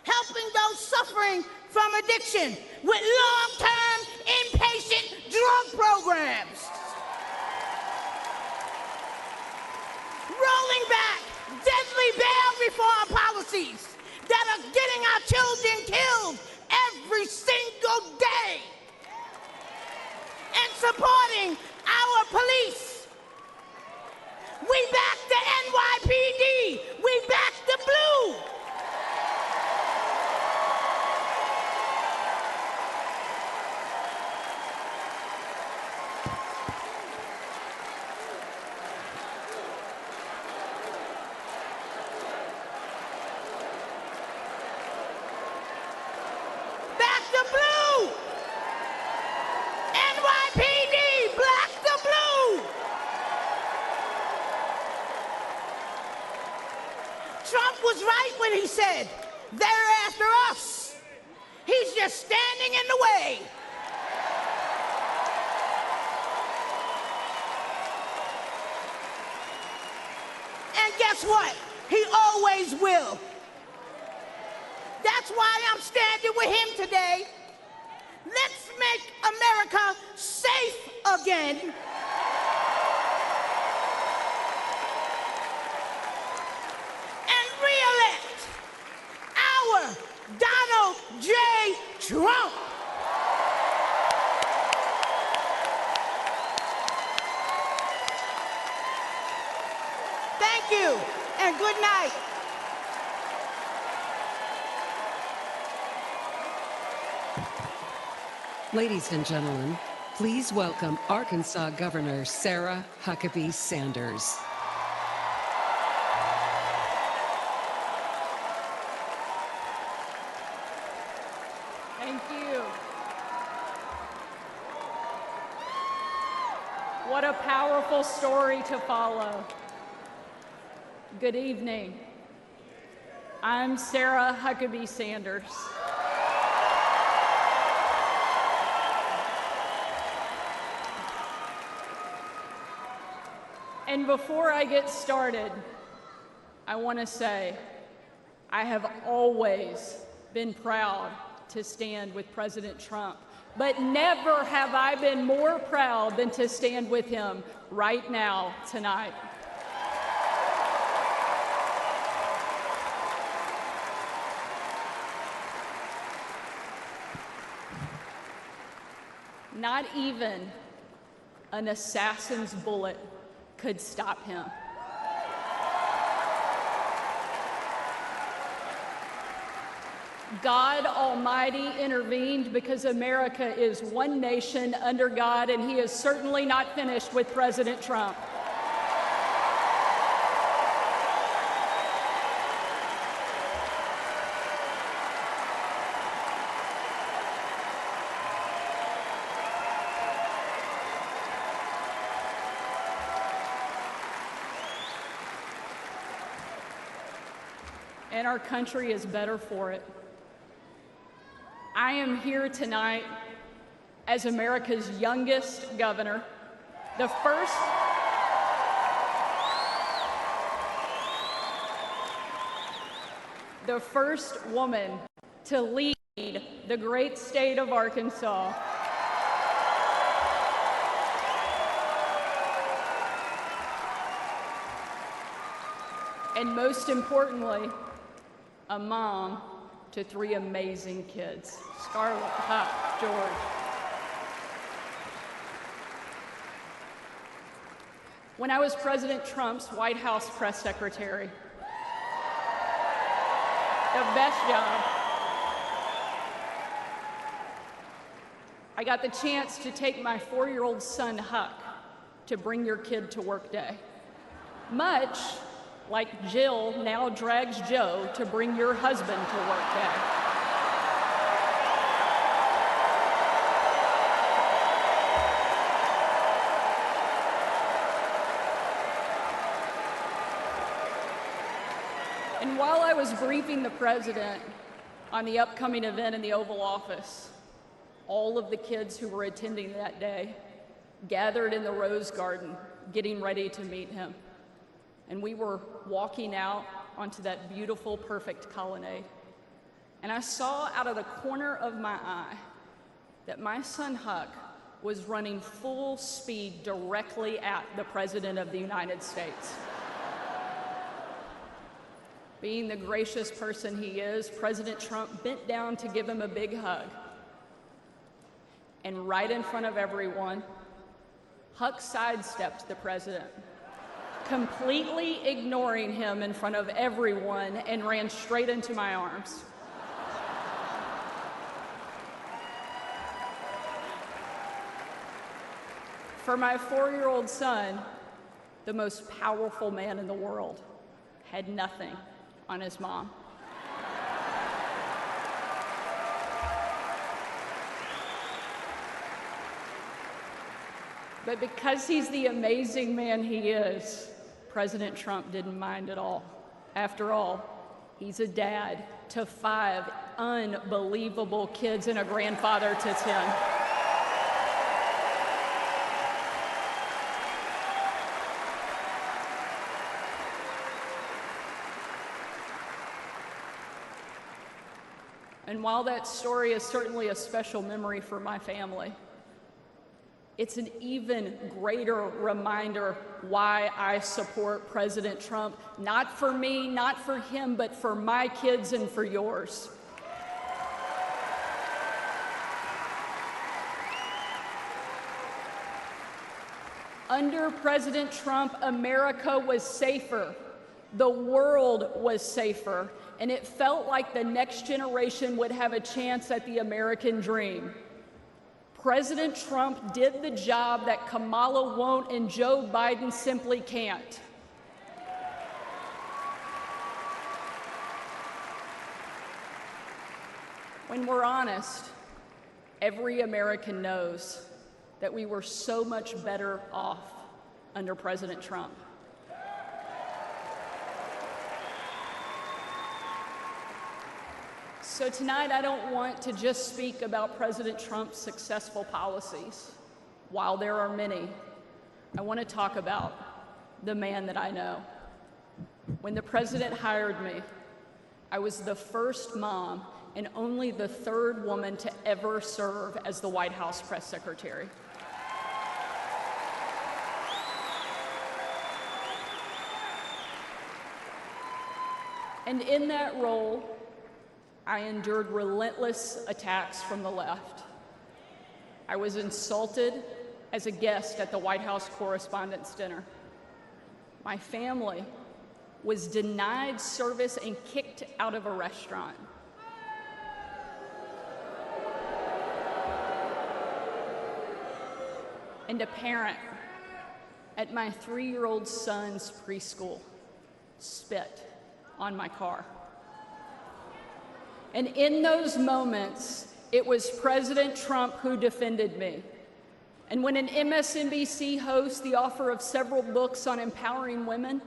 helping those suffering from addiction with long-term inpatient drug programs, rolling back deadly bail reform policies that are getting our children killed every single day, and supporting our police. We back the NYPD. We back the blue. Back the blue. NYPD, black the blue. Trump was right when he said, they're after us. He's just standing in the way. And guess what? He always will. That's why I'm standing with him today. Let's make America safe again. Donald J. Trump. Thank you, and good night. Ladies and gentlemen, please welcome Arkansas Governor Sarah Huckabee Sanders. Thank you. What a powerful story to follow. Good evening. I'm Sarah Huckabee Sanders. And before I get started, I want to say I have always been proud to stand with President Trump, but never have I been more proud than to stand with him right now, tonight. Not even an assassin's bullet could stop him. God Almighty intervened because America is one nation under God, and he is certainly not finished with President Trump. And our country is better for it. I am here tonight as America's youngest governor, the first woman to lead the great state of Arkansas. And most importantly, a mom to 3 amazing kids, Scarlett, Huck, George. When I was President Trump's White House press secretary, the best job, I got the chance to take my 4-year-old son, Huck, to Bring Your Kid to Work Day. Much like Jill now drags Joe to bring your husband to work day. And while I was briefing the president on the upcoming event in the Oval Office, all of the kids who were attending that day gathered in the Rose Garden, getting ready to meet him. And we were walking out onto that beautiful, perfect colonnade. And I saw out of the corner of my eye that my son Huck was running full speed directly at the President of the United States. Being the gracious person he is, President Trump bent down to give him a big hug. And right in front of everyone, Huck sidestepped the president, completely ignoring him in front of everyone, and ran straight into my arms. For my 4-year-old son, the most powerful man in the world had nothing on his mom. But because he's the amazing man he is, President Trump didn't mind at all. After all, he's a dad to 5 unbelievable kids and a grandfather to 10. And while that story is certainly a special memory for my family, it's an even greater reminder why I support President Trump, not for me, not for him, but for my kids and for yours. Under President Trump, America was safer, the world was safer, and it felt like the next generation would have a chance at the American dream. President Trump did the job that Kamala won't and Joe Biden simply can't. When we're honest, every American knows that we were so much better off under President Trump. So tonight, I don't want to just speak about President Trump's successful policies. While there are many, I want to talk about the man that I know. When the president hired me, I was the first mom and only the third woman to ever serve as the White House press secretary. And in that role, I endured relentless attacks from the left. I was insulted as a guest at the White House Correspondents' Dinner. My family was denied service and kicked out of a restaurant. And a parent at my 3-year-old son's preschool spit on my car. And in those moments, it was President Trump who defended me. And when an MSNBC host, the author of several books on empowering women,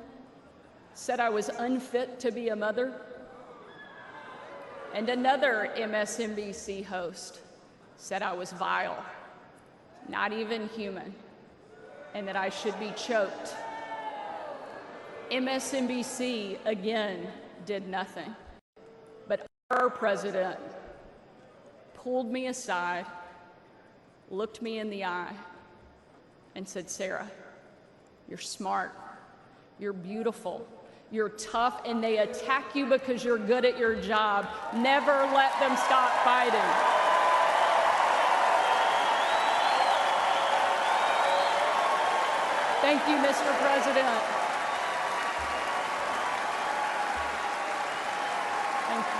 said I was unfit to be a mother, and another MSNBC host said I was vile, not even human, and that I should be choked, MSNBC again did nothing. But our president pulled me aside, looked me in the eye, and said, "Sarah, you're smart, you're beautiful, you're tough, and they attack you because you're good at your job. Never let them stop fighting." Thank you, Mr. President. Thank you.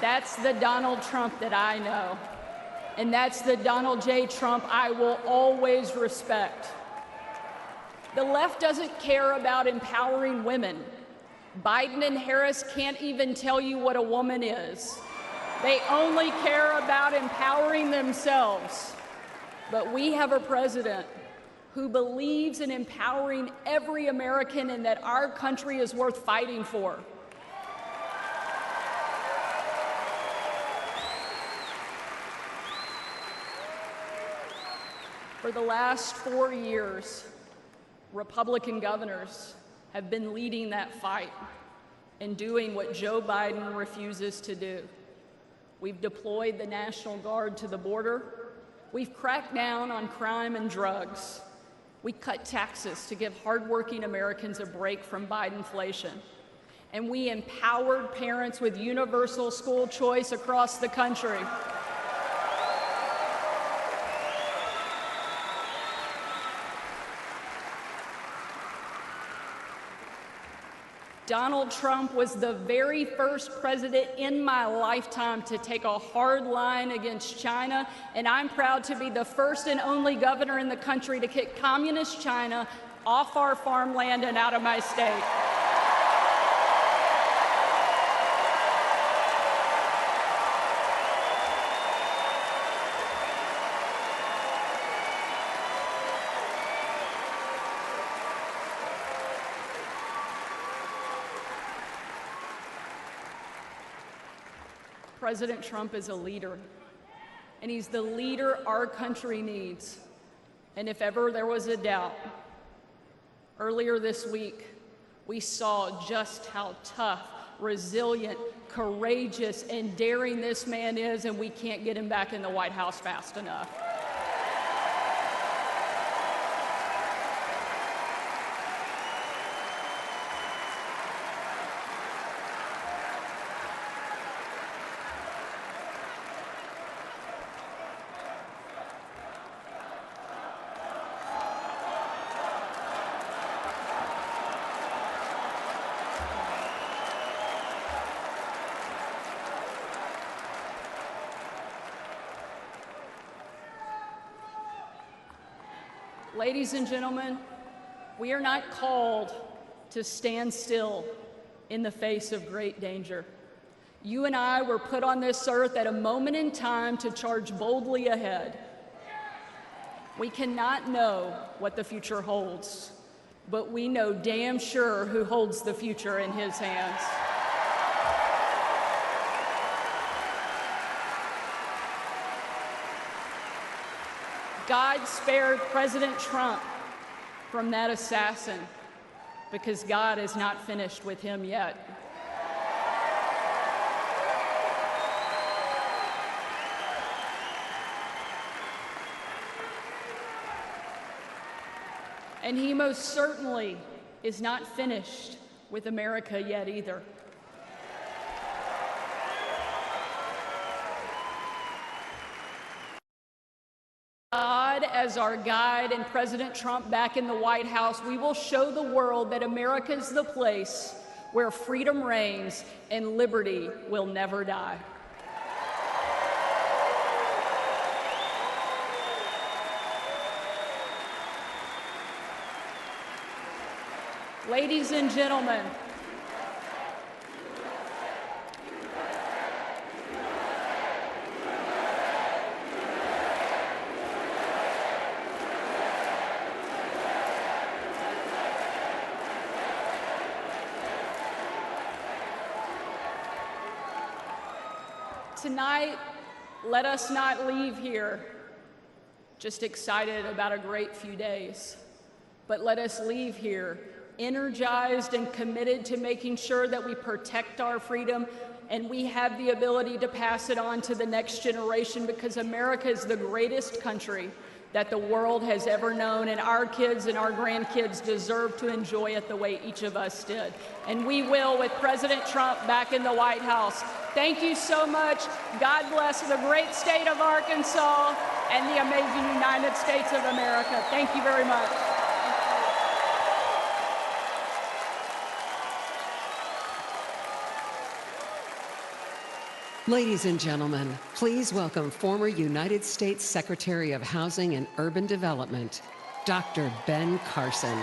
That's the Donald Trump that I know, and that's the Donald J. Trump I will always respect. The left doesn't care about empowering women. Biden and Harris can't even tell you what a woman is. They only care about empowering themselves. But we have a president who believes in empowering every American and that our country is worth fighting for. For the last 4 years, Republican governors have been leading that fight and doing what Joe Biden refuses to do. We've deployed the National Guard to the border. We've cracked down on crime and drugs. We cut taxes to give hardworking Americans a break from Bidenflation. And we empowered parents with universal school choice across the country. Donald Trump was the very first president in my lifetime to take a hard line against China, and I'm proud to be the first and only governor in the country to kick communist China off our farmland and out of my state. President Trump is a leader, and he's the leader our country needs. And if ever there was a doubt, earlier this week, we saw just how tough, resilient, courageous, and daring this man is, and we can't get him back in the White House fast enough. Ladies and gentlemen, we are not called to stand still in the face of great danger. You and I were put on this earth at a moment in time to charge boldly ahead. We cannot know what the future holds, but we know damn sure who holds the future in his hands. God spared President Trump from that assassin because God is not finished with him yet. And he most certainly is not finished with America yet either. God as our guide and President Trump back in the White House, we will show the world that America is the place where freedom reigns and liberty will never die. Ladies and gentlemen, tonight, let us not leave here just excited about a great few days, but let us leave here energized and committed to making sure that we protect our freedom and we have the ability to pass it on to the next generation, because America is the greatest country that the world has ever known, and our kids and our grandkids deserve to enjoy it the way each of us did. And we will with President Trump back in the White House. Thank you so much. God bless the great state of Arkansas and the amazing United States of America. Thank you very much. Ladies and gentlemen, please welcome former United States Secretary of Housing and Urban Development, Dr. Ben Carson.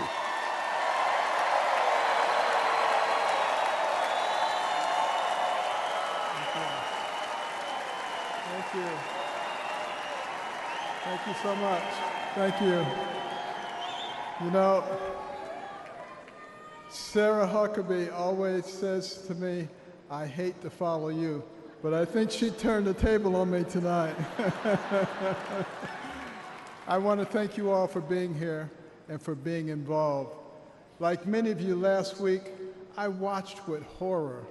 Thank you. Thank you so much. Thank you. You know, Sarah Huckabee always says to me, I hate to follow you. But I think she turned the table on me tonight. I want to thank you all for being here and for being involved. Like many of you last week, I watched with horror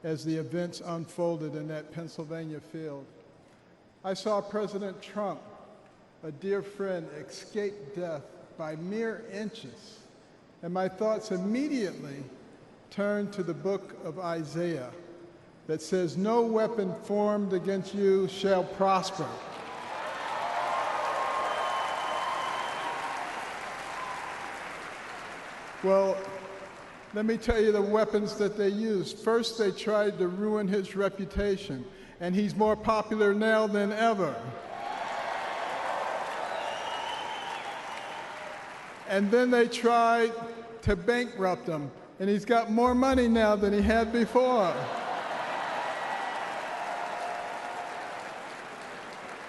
as the events unfolded in that Pennsylvania field. I saw President Trump, a dear friend, escape death by mere inches. And my thoughts immediately turned to the book of Isaiah, that says, no weapon formed against you shall prosper. Well, let me tell you the weapons that they used. First, they tried to ruin his reputation, and he's more popular now than ever. And then they tried to bankrupt him, and he's got more money now than he had before.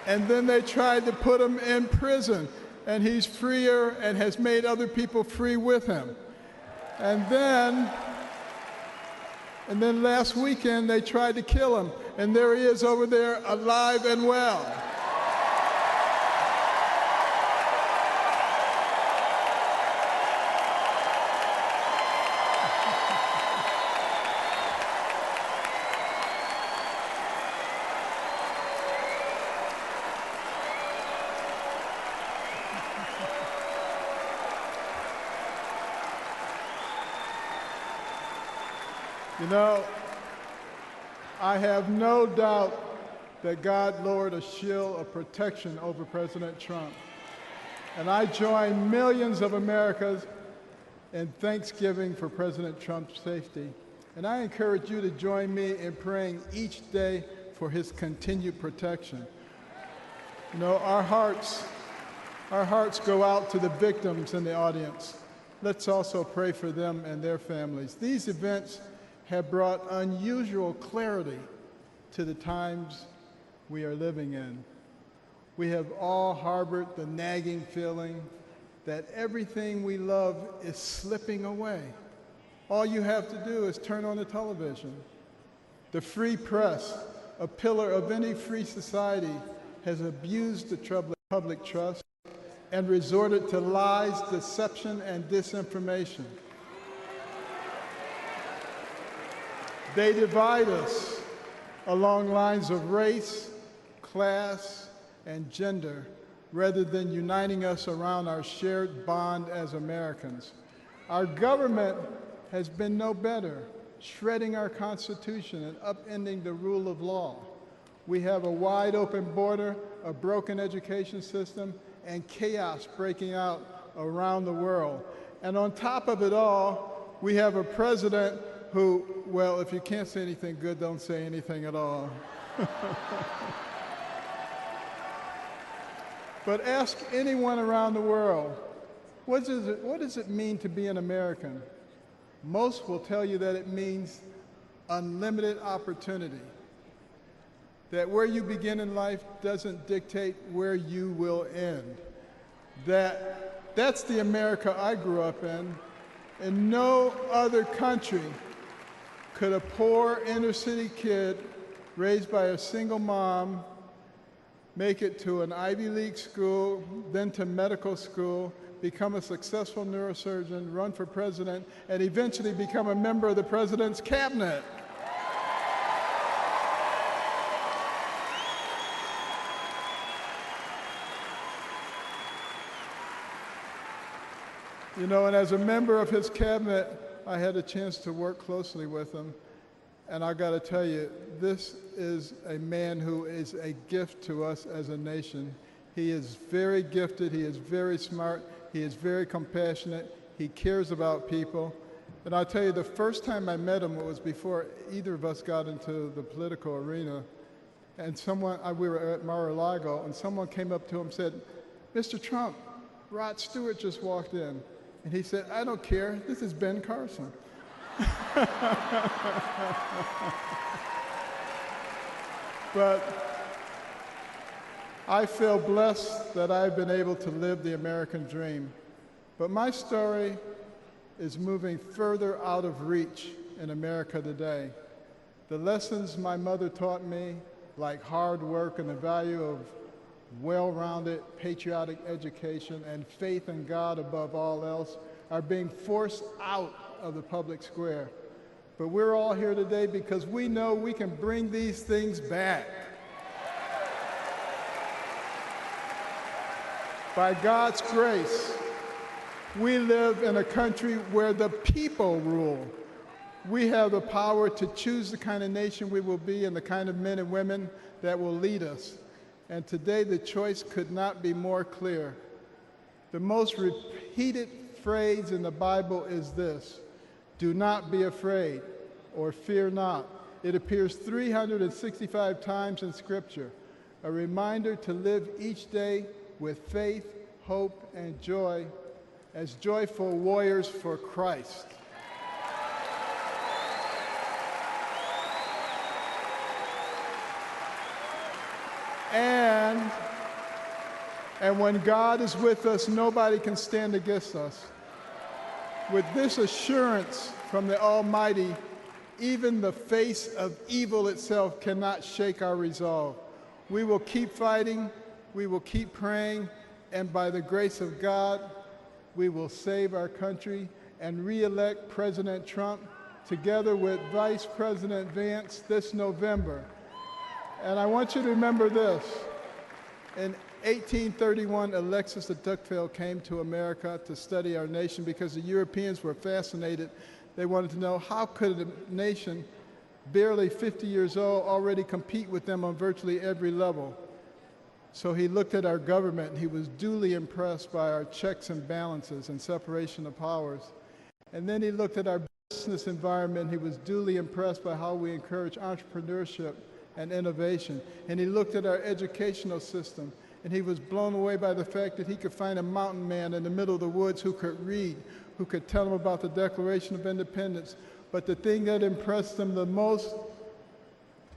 And then they tried to put him in prison, and he's freer and has made other people free with him. And then last weekend they tried to kill him, and there he is over there alive and well. You know, I have no doubt that God lowered a shield of protection over President Trump. And I join millions of Americans in thanksgiving for President Trump's safety. And I encourage you to join me in praying each day for his continued protection. You know, our hearts go out to the victims in the audience. Let's also pray for them and their families. These events have brought unusual clarity to the times we are living in. We have all harbored the nagging feeling that everything we love is slipping away. All you have to do is turn on the television. The free press, a pillar of any free society, has abused the public trust and resorted to lies, deception, and disinformation. They divide us along lines of race, class, and gender, rather than uniting us around our shared bond as Americans. Our government has been no better, shredding our Constitution and upending the rule of law. We have a wide open border, a broken education system, and chaos breaking out around the world. And on top of it all, we have a president who, well, if you can't say anything good, don't say anything at all. But ask anyone around the world, what does it mean to be an American? Most will tell you that it means unlimited opportunity. That where you begin in life doesn't dictate where you will end. That's the America I grew up in. In no other country could a poor inner city kid raised by a single mom make it to an Ivy League school, then to medical school, become a successful neurosurgeon, run for president, and eventually become a member of the president's cabinet. You know, and as a member of his cabinet, I had a chance to work closely with him. And I got to tell you, this is a man who is a gift to us as a nation. He is very gifted, he is very smart, he is very compassionate, he cares about people. And I'll tell you, the first time I met him, it was before either of us got into the political arena. And we were at Mar-a-Lago, and someone came up to him and said, "Mr. Trump, Rod Stewart just walked in." And he said, "I don't care, this is Ben Carson." But I feel blessed that I've been able to live the American dream. But my story is moving further out of reach in America today. The lessons my mother taught me, like hard work and the value of well-rounded patriotic education and faith in God above all else, are being forced out of the public square. But we're all here today because we know we can bring these things back. By God's grace, we live in a country where the people rule. We have the power to choose the kind of nation we will be and the kind of men and women that will lead us. And today the choice could not be more clear. The most repeated phrase in the Bible is this: do not be afraid, or fear not. It appears 365 times in Scripture, a reminder to live each day with faith, hope, and joy as joyful warriors for Christ. And when God is with us, nobody can stand against us. With this assurance from the Almighty, even the face of evil itself cannot shake our resolve. We will keep fighting, we will keep praying, and by the grace of God, we will save our country and re-elect President Trump together with Vice President Vance this November. And I want you to remember this. In 1831, Alexis de Tocqueville came to America to study our nation because the Europeans were fascinated. They wanted to know, how could a nation barely 50 years old already compete with them on virtually every level? So he looked at our government, and he was duly impressed by our checks and balances and separation of powers. And then he looked at our business environment, he was duly impressed by how we encourage entrepreneurship and innovation. And he looked at our educational system, and he was blown away by the fact that he could find a mountain man in the middle of the woods who could read, who could tell him about the Declaration of Independence. But the thing that impressed him the most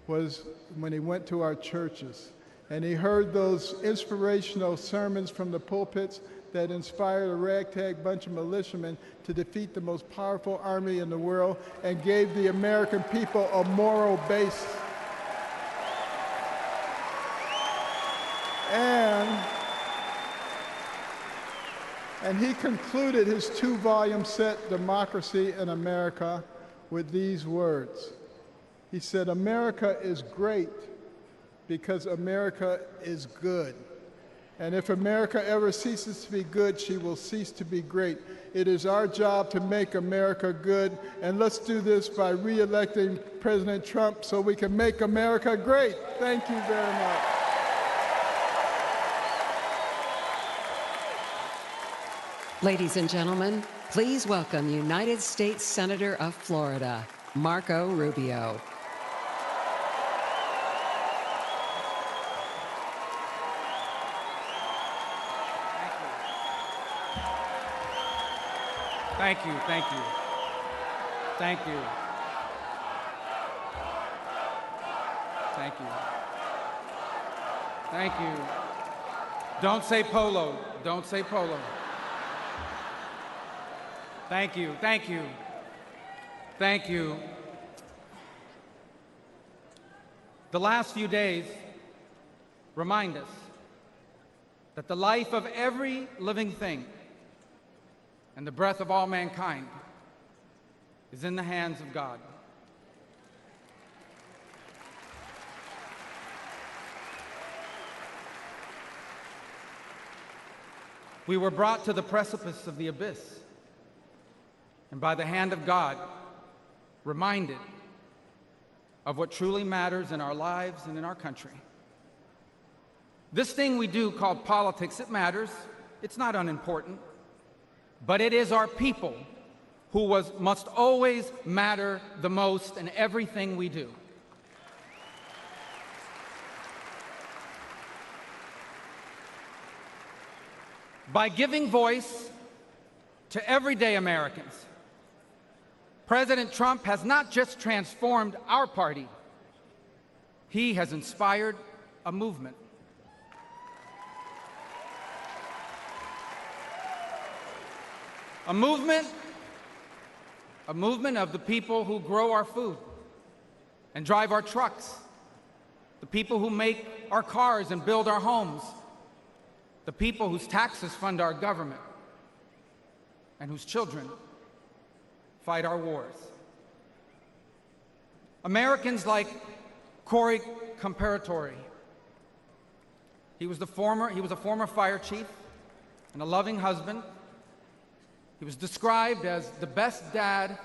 was when he went to our churches and he heard those inspirational sermons from the pulpits that inspired a ragtag bunch of militiamen to defeat the most powerful army in the world and gave the American people a moral base. And he concluded his 2-volume set, Democracy in America, with these words. He said, "America is great because America is good. And if America ever ceases to be good, she will cease to be great. It is our job to make America good, and let's do this by re-electing President Trump so we can make America great." Thank you very much. Ladies and gentlemen, please welcome United States Senator of Florida, Marco Rubio. Thank you, thank you. Thank you. Thank you. Thank you. Don't say polo. Don't say polo. Thank you, thank you. Thank you. The last few days remind us that the life of every living thing and the breath of all mankind is in the hands of God. We were brought to the precipice of the abyss, and by the hand of God, reminded of what truly matters in our lives and in our country. This thing we do called politics, it matters. It's not unimportant. But it is our people who must always matter the most in everything we do. By giving voice to everyday Americans, President Trump has not just transformed our party, he has inspired a movement. A movement of the people who grow our food and drive our trucks, the people who make our cars and build our homes, the people whose taxes fund our government, and whose children fight our wars. Americans like Corey Comparatori. He was a former fire chief and a loving husband. He was described as the best dad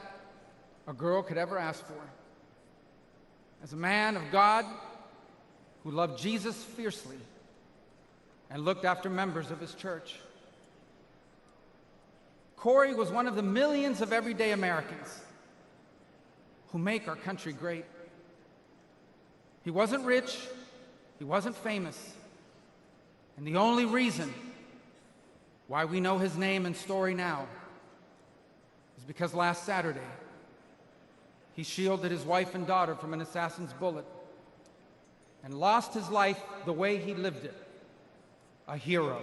a girl could ever ask for. As a man of God who loved Jesus fiercely and looked after members of his church. Corey was one of the millions of everyday Americans who make our country great. He wasn't rich, he wasn't famous, and the only reason why we know his name and story now is because last Saturday, he shielded his wife and daughter from an assassin's bullet and lost his life the way he lived it, a hero.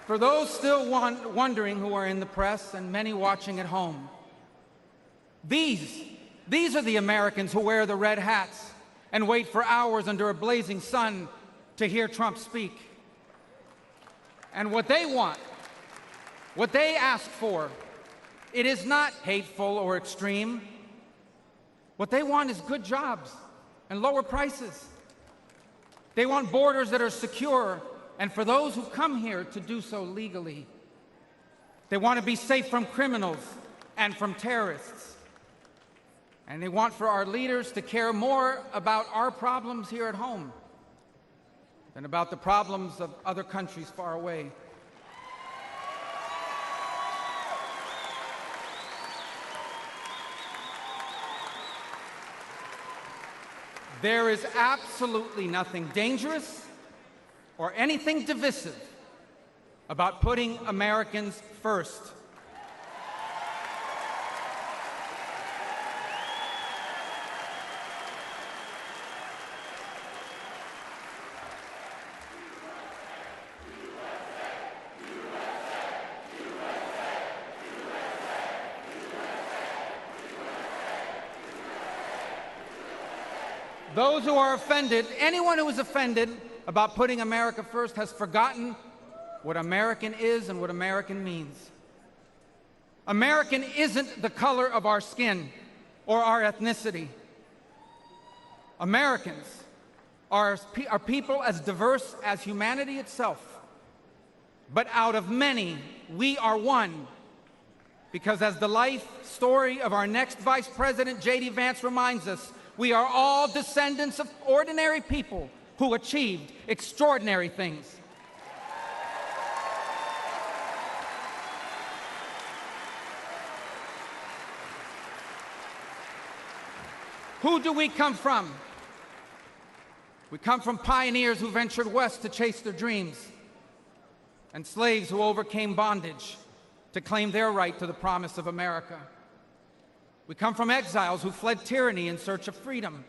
For those still wondering who are in the press and many watching at home, these are the Americans who wear the red hats and wait for hours under a blazing sun to hear Trump speak. And what they want, what they ask for, it is not hateful or extreme. What they want is good jobs and lower prices. They want borders that are secure, and for those who come here to do so legally. They want to be safe from criminals and from terrorists. And they want for our leaders to care more about our problems here at home than about the problems of other countries far away. There is absolutely nothing dangerous or anything divisive about putting Americans first. Those who are offended, anyone who is offended about putting America first has forgotten what American is and what American means. American isn't the color of our skin or our ethnicity. Americans are people as diverse as humanity itself. But out of many, we are one. Because as the life story of our next Vice President, J.D. Vance, reminds us, we are all descendants of ordinary people who achieved extraordinary things. Who do we come from? We come from pioneers who ventured west to chase their dreams, and slaves who overcame bondage to claim their right to the promise of America. We come from exiles who fled tyranny in search of freedom,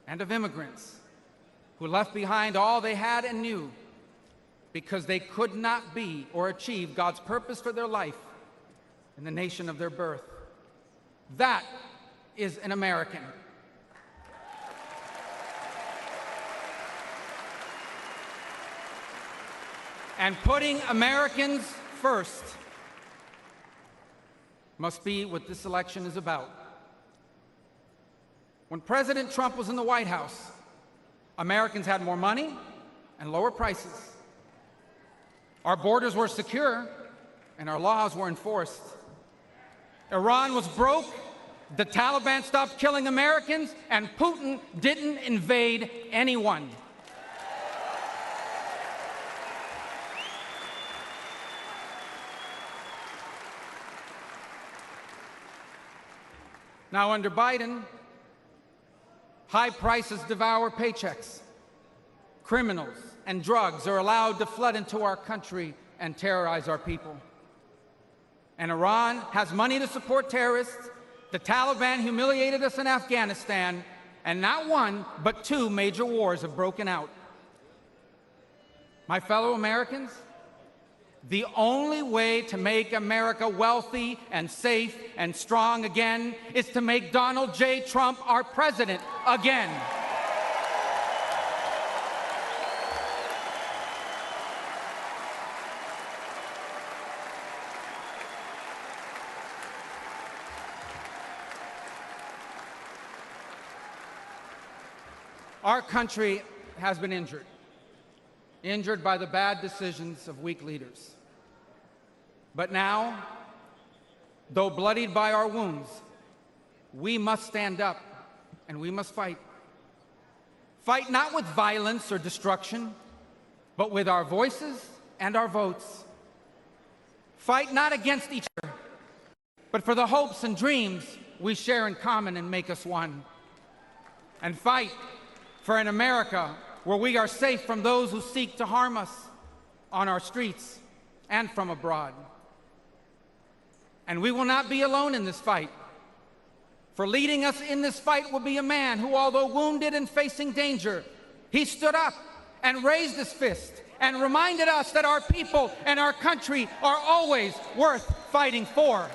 and of immigrants who left behind all they had and knew because they could not be or achieve God's purpose for their life in the nation of their birth. That is an American. And putting Americans first must be what this election is about. When President Trump was in the White House, Americans had more money and lower prices. Our borders were secure and our laws were enforced. Iran was broke, the Taliban stopped killing Americans, and Putin didn't invade anyone. Now, under Biden, high prices devour paychecks. Criminals and drugs are allowed to flood into our country and terrorize our people. And Iran has money to support terrorists. The Taliban humiliated us in Afghanistan, and not one, but two major wars have broken out. My fellow Americans, the only way to make America wealthy and safe and strong again is to make Donald J. Trump our president again. Our country has been injured by the bad decisions of weak leaders. But now, though bloodied by our wounds, we must stand up and we must fight. Fight not with violence or destruction, but with our voices and our votes. Fight not against each other, but for the hopes and dreams we share in common and make us one. And fight for an America where we are safe from those who seek to harm us on our streets and from abroad. And we will not be alone in this fight. For leading us in this fight will be a man who, although wounded and facing danger, he stood up and raised his fist and reminded us that our people and our country are always worth fighting for.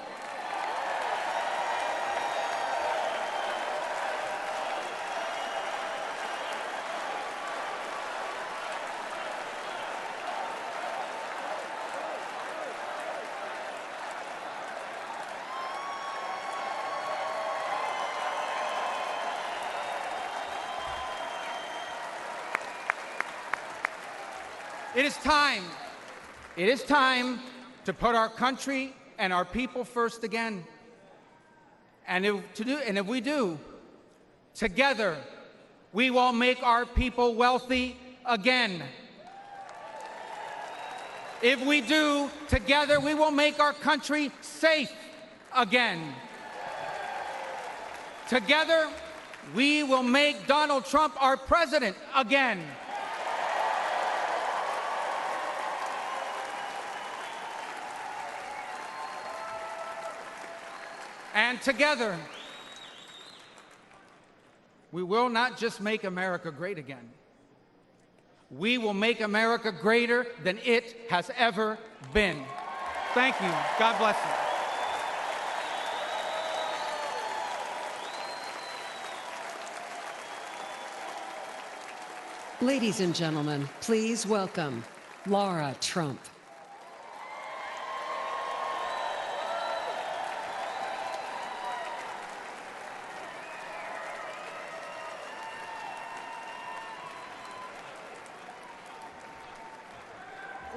It is time to put our country and our people first again. And if we do, together, we will make our people wealthy again. If we do, together, we will make our country safe again. Together, We will make Donald Trump our president again. And together, we will not just make America great again. We will make America greater than it has ever been. Thank you. God bless you. Ladies and gentlemen, please welcome Lara Trump.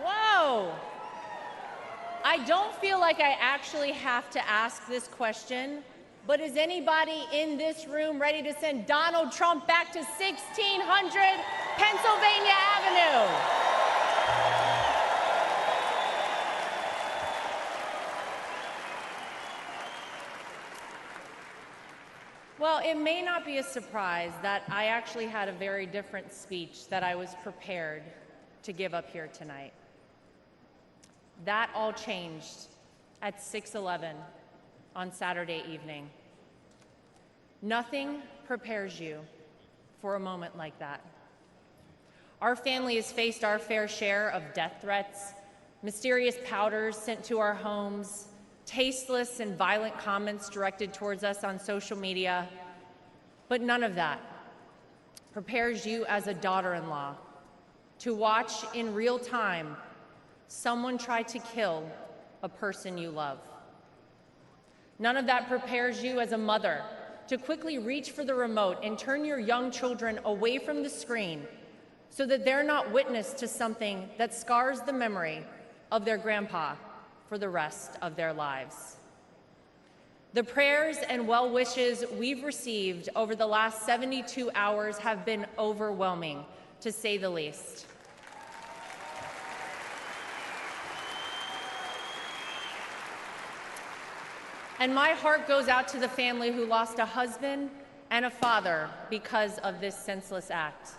Whoa! I don't feel like I actually have to ask this question, but is anybody in this room ready to send Donald Trump back to 1600 Pennsylvania Avenue? Well, it may not be a surprise that I actually had a very different speech that I was prepared to give up here tonight. That all changed at 6:11 on Saturday evening. Nothing prepares you for a moment like that. Our family has faced our fair share of death threats, mysterious powders sent to our homes, tasteless and violent comments directed towards us on social media, but none of that prepares you as a daughter-in-law to watch in real time someone try to kill a person you love. None of that prepares you as a mother to quickly reach for the remote and turn your young children away from the screen so that they're not witness to something that scars the memory of their grandpa for the rest of their lives. The prayers and well wishes we've received over the last 72 hours have been overwhelming, to say the least. And my heart goes out to the family who lost a husband and a father because of this senseless act.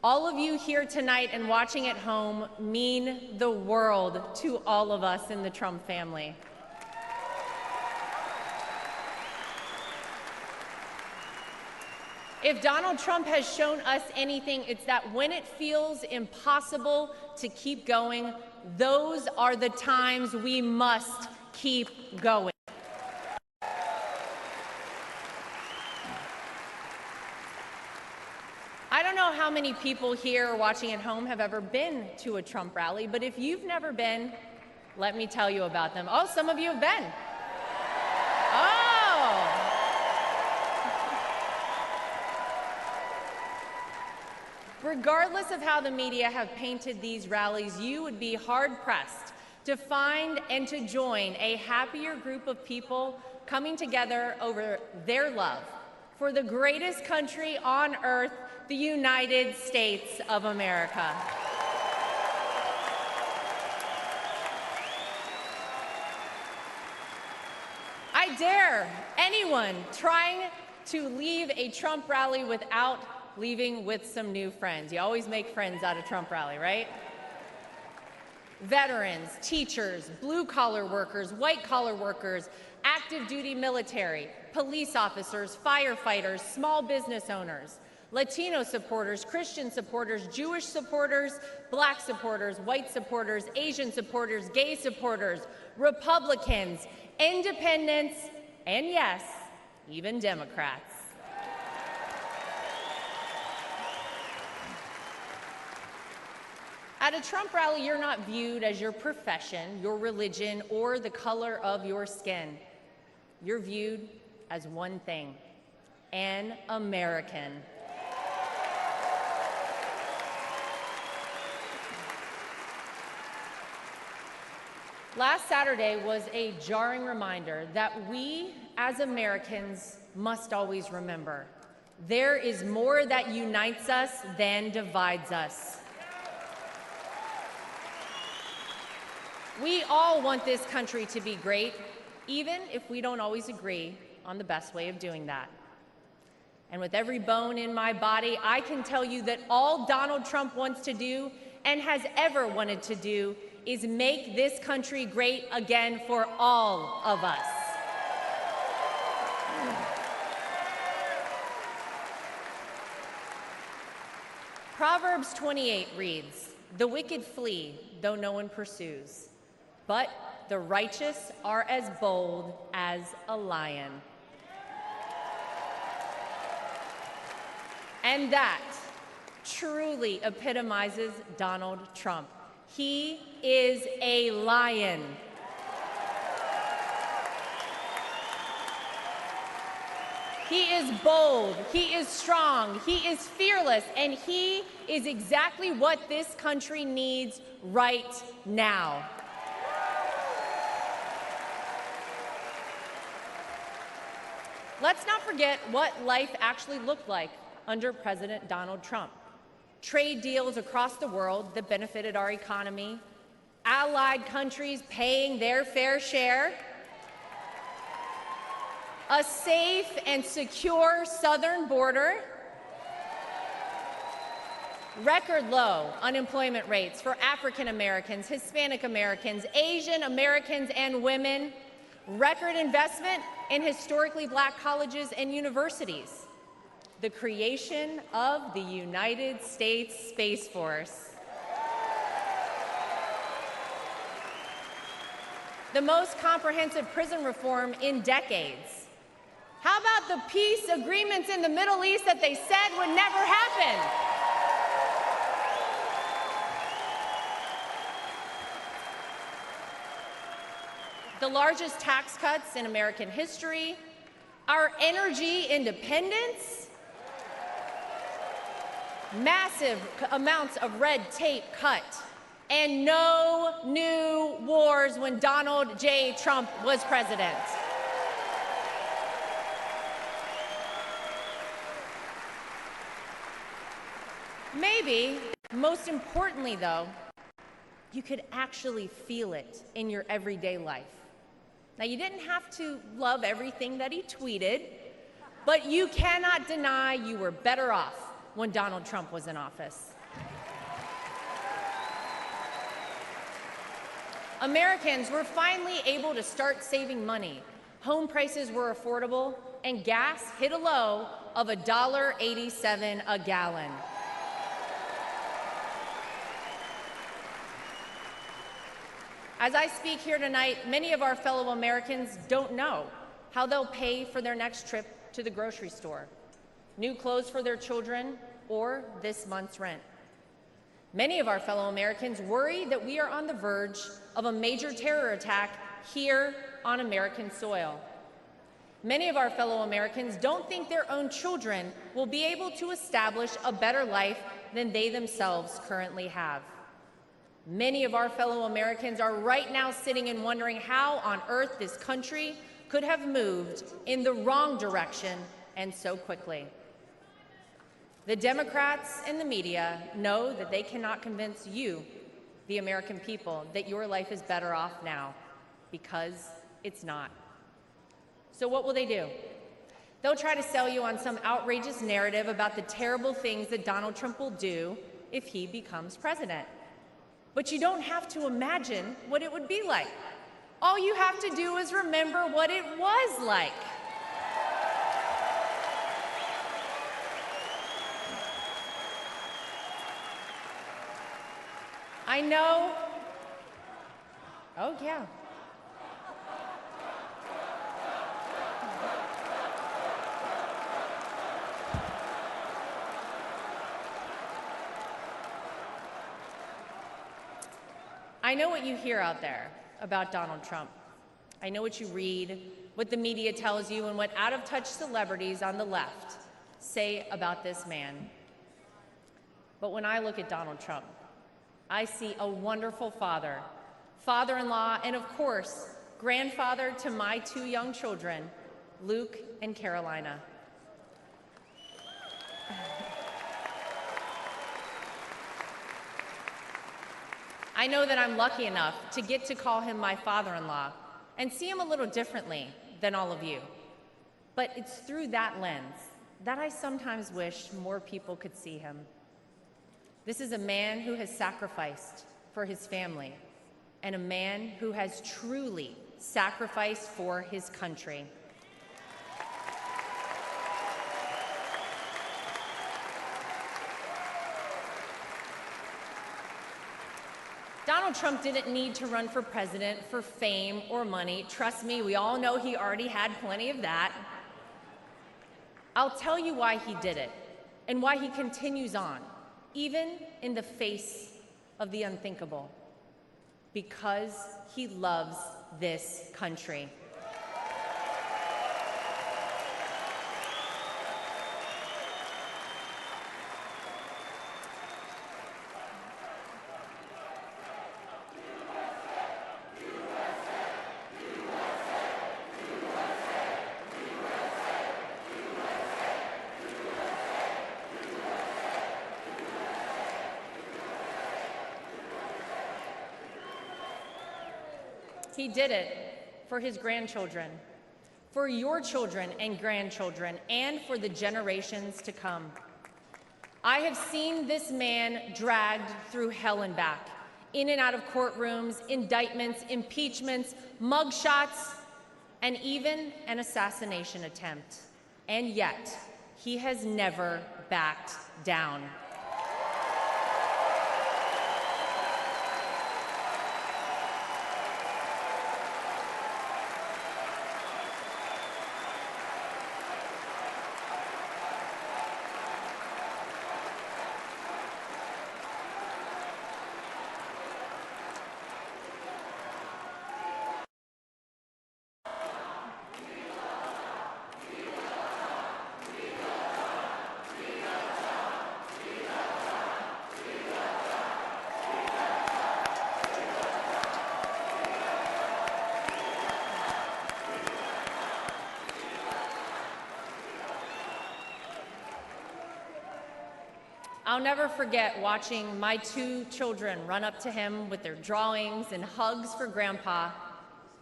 All of you here tonight and watching at home mean the world to all of us in the Trump family. If Donald Trump has shown us anything, it's that when it feels impossible to keep going, those are the times we must keep going. I don't know how many people here watching at home have ever been to a Trump rally, but if you've never been, let me tell you about them. Oh, some of you have been. Oh. Regardless of how the media have painted these rallies, you would be hard-pressed to find and to join a happier group of people coming together over their love for the greatest country on earth, the United States of America. I dare anyone trying to leave a Trump rally without leaving with some new friends. You always make friends at a Trump rally, right? Veterans, teachers, blue-collar workers, white-collar workers, active duty military, police officers, firefighters, small business owners, Latino supporters, Christian supporters, Jewish supporters, black supporters, white supporters, Asian supporters, gay supporters, Republicans, independents, and yes, even Democrats. At a Trump rally, you're not viewed as your profession, your religion, or the color of your skin. You're viewed as one thing: an American. Last Saturday was a jarring reminder that we, as Americans, must always remember: there is more that unites us than divides us. We all want this country to be great, even if we don't always agree on the best way of doing that. And with every bone in my body, I can tell you that all Donald Trump wants to do and has ever wanted to do is make this country great again for all of us. Proverbs 28 reads, "The wicked flee, though no one pursues, but the righteous are as bold as a lion." And that truly epitomizes Donald Trump. He is a lion. He is bold, he is strong, he is fearless, and he is exactly what this country needs right now. Let's not forget what life actually looked like under President Donald Trump. Trade deals across the world that benefited our economy, allied countries paying their fair share, a safe and secure southern border, record low unemployment rates for African Americans, Hispanic Americans, Asian Americans, and women, record investment in historically black colleges and universities, the creation of the United States Space Force, the most comprehensive prison reform in decades. How about the peace agreements in the Middle East that they said would never happen? The largest tax cuts in American history, our energy independence, massive amounts of red tape cut, and no new wars when Donald J. Trump was president. Maybe, most importantly though, you could actually feel it in your everyday life. Now, you didn't have to love everything that he tweeted, but you cannot deny you were better off when Donald Trump was in office. Americans were finally able to start saving money. Home prices were affordable, and gas hit a low of $1.87 a gallon. As I speak here tonight, many of our fellow Americans don't know how they'll pay for their next trip to the grocery store, new clothes for their children, or this month's rent. Many of our fellow Americans worry that we are on the verge of a major terror attack here on American soil. Many of our fellow Americans don't think their own children will be able to establish a better life than they themselves currently have. Many of our fellow Americans are right now sitting and wondering how on earth this country could have moved in the wrong direction and so quickly. The Democrats and the media know that they cannot convince you, the American people, that your life is better off now, because it's not. So what will they do? They'll try to sell you on some outrageous narrative about the terrible things that Donald Trump will do if he becomes president. But you don't have to imagine what it would be like. All you have to do is remember what it was like. I know. Oh, yeah. I know what you hear out there about Donald Trump. I know what you read, what the media tells you, and what out-of-touch celebrities on the left say about this man. But when I look at Donald Trump, I see a wonderful father, father-in-law, and of course, grandfather to my two young children, Luke and Carolina. I know that I'm lucky enough to get to call him my father-in-law and see him a little differently than all of you. But it's through that lens that I sometimes wish more people could see him. This is a man who has sacrificed for his family and a man who has truly sacrificed for his country. Donald Trump didn't need to run for president for fame or money. Trust me, we all know he already had plenty of that. I'll tell you why he did it and why he continues on, even in the face of the unthinkable. Because he loves this country. He did it for his grandchildren, for your children and grandchildren, and for the generations to come. I have seen this man dragged through hell and back, in and out of courtrooms, indictments, impeachments, mugshots, and even an assassination attempt. And yet, he has never backed down. I'll never forget watching my two children run up to him with their drawings and hugs for Grandpa,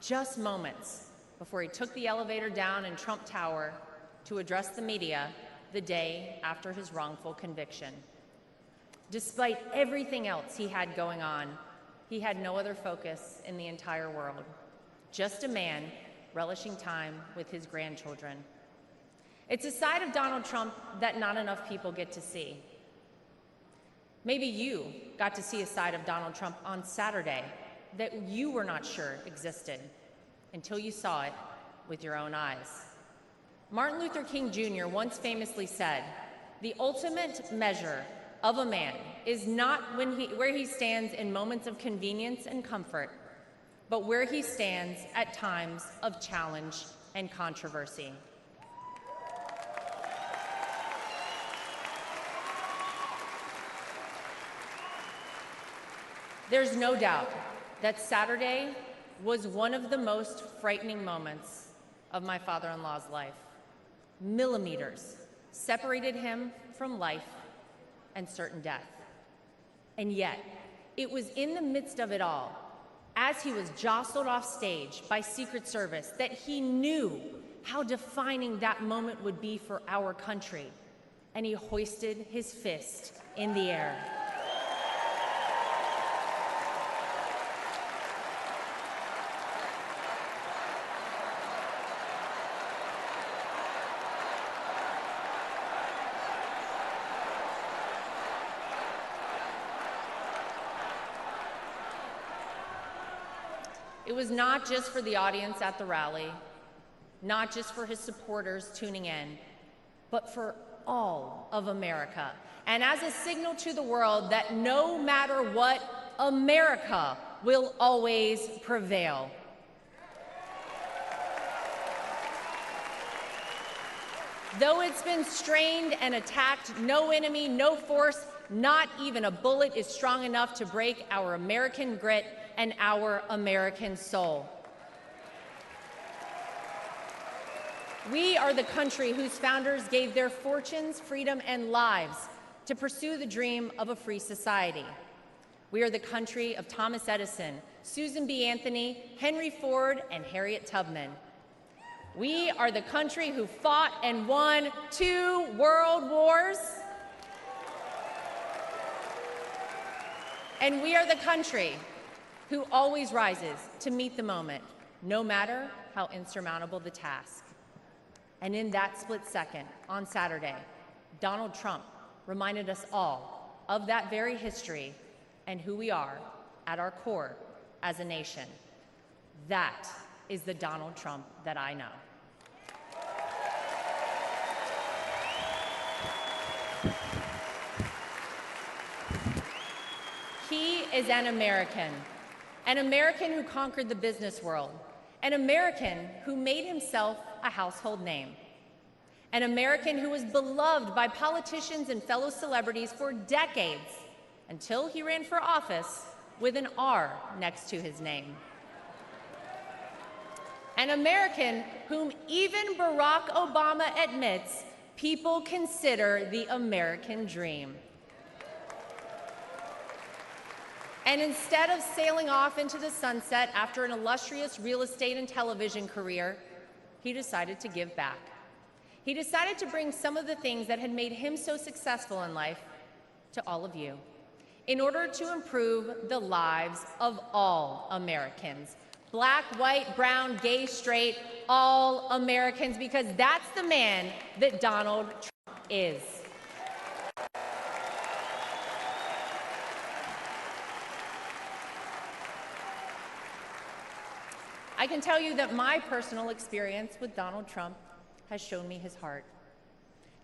just moments before he took the elevator down in Trump Tower to address the media the day after his wrongful conviction. Despite everything else he had going on, he had no other focus in the entire world, just a man relishing time with his grandchildren. It's a side of Donald Trump that not enough people get to see. Maybe you got to see a side of Donald Trump on Saturday that you were not sure existed until you saw it with your own eyes. Martin Luther King Jr. once famously said, "The ultimate measure of a man is not where he stands in moments of convenience and comfort, but where he stands at times of challenge and controversy." There's no doubt that Saturday was one of the most frightening moments of my father-in-law's life. Millimeters separated him from life and certain death. And yet, it was in the midst of it all, as he was jostled off stage by Secret Service, that he knew how defining that moment would be for our country, and he hoisted his fist in the air. It was not just for the audience at the rally, not just for his supporters tuning in, but for all of America. And as a signal to the world that no matter what, America will always prevail. Though it's been strained and attacked, no enemy, no force, not even a bullet is strong enough to break our American grit and our American soul. We are the country whose founders gave their fortunes, freedom, and lives to pursue the dream of a free society. We are the country of Thomas Edison, Susan B. Anthony, Henry Ford, and Harriet Tubman. We are the country who fought and won 2 world wars. And we are the country who always rises to meet the moment, no matter how insurmountable the task. And in that split second, on Saturday, Donald Trump reminded us all of that very history and who we are at our core as a nation. That is the Donald Trump that I know. He is an American who conquered the business world, an American who made himself a household name, an American who was beloved by politicians and fellow celebrities for decades until he ran for office with an R next to his name. An American whom even Barack Obama admits people consider the American dream. And instead of sailing off into the sunset after an illustrious real estate and television career, he decided to give back. He decided to bring some of the things that had made him so successful in life to all of you in order to improve the lives of all Americans. Black, white, brown, gay, straight, all Americans, because that's the man that Donald Trump is. I can tell you that my personal experience with Donald Trump has shown me his heart.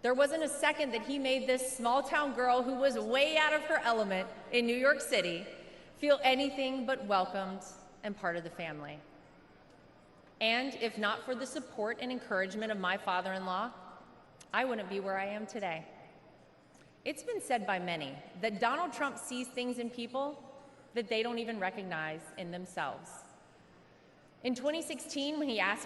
There wasn't a second that he made this small-town girl who was way out of her element in New York City feel anything but welcomed and part of the family. And if not for the support and encouragement of my father-in-law, I wouldn't be where I am today. It's been said by many that Donald Trump sees things in people that they don't even recognize in themselves. In 2016, when he asked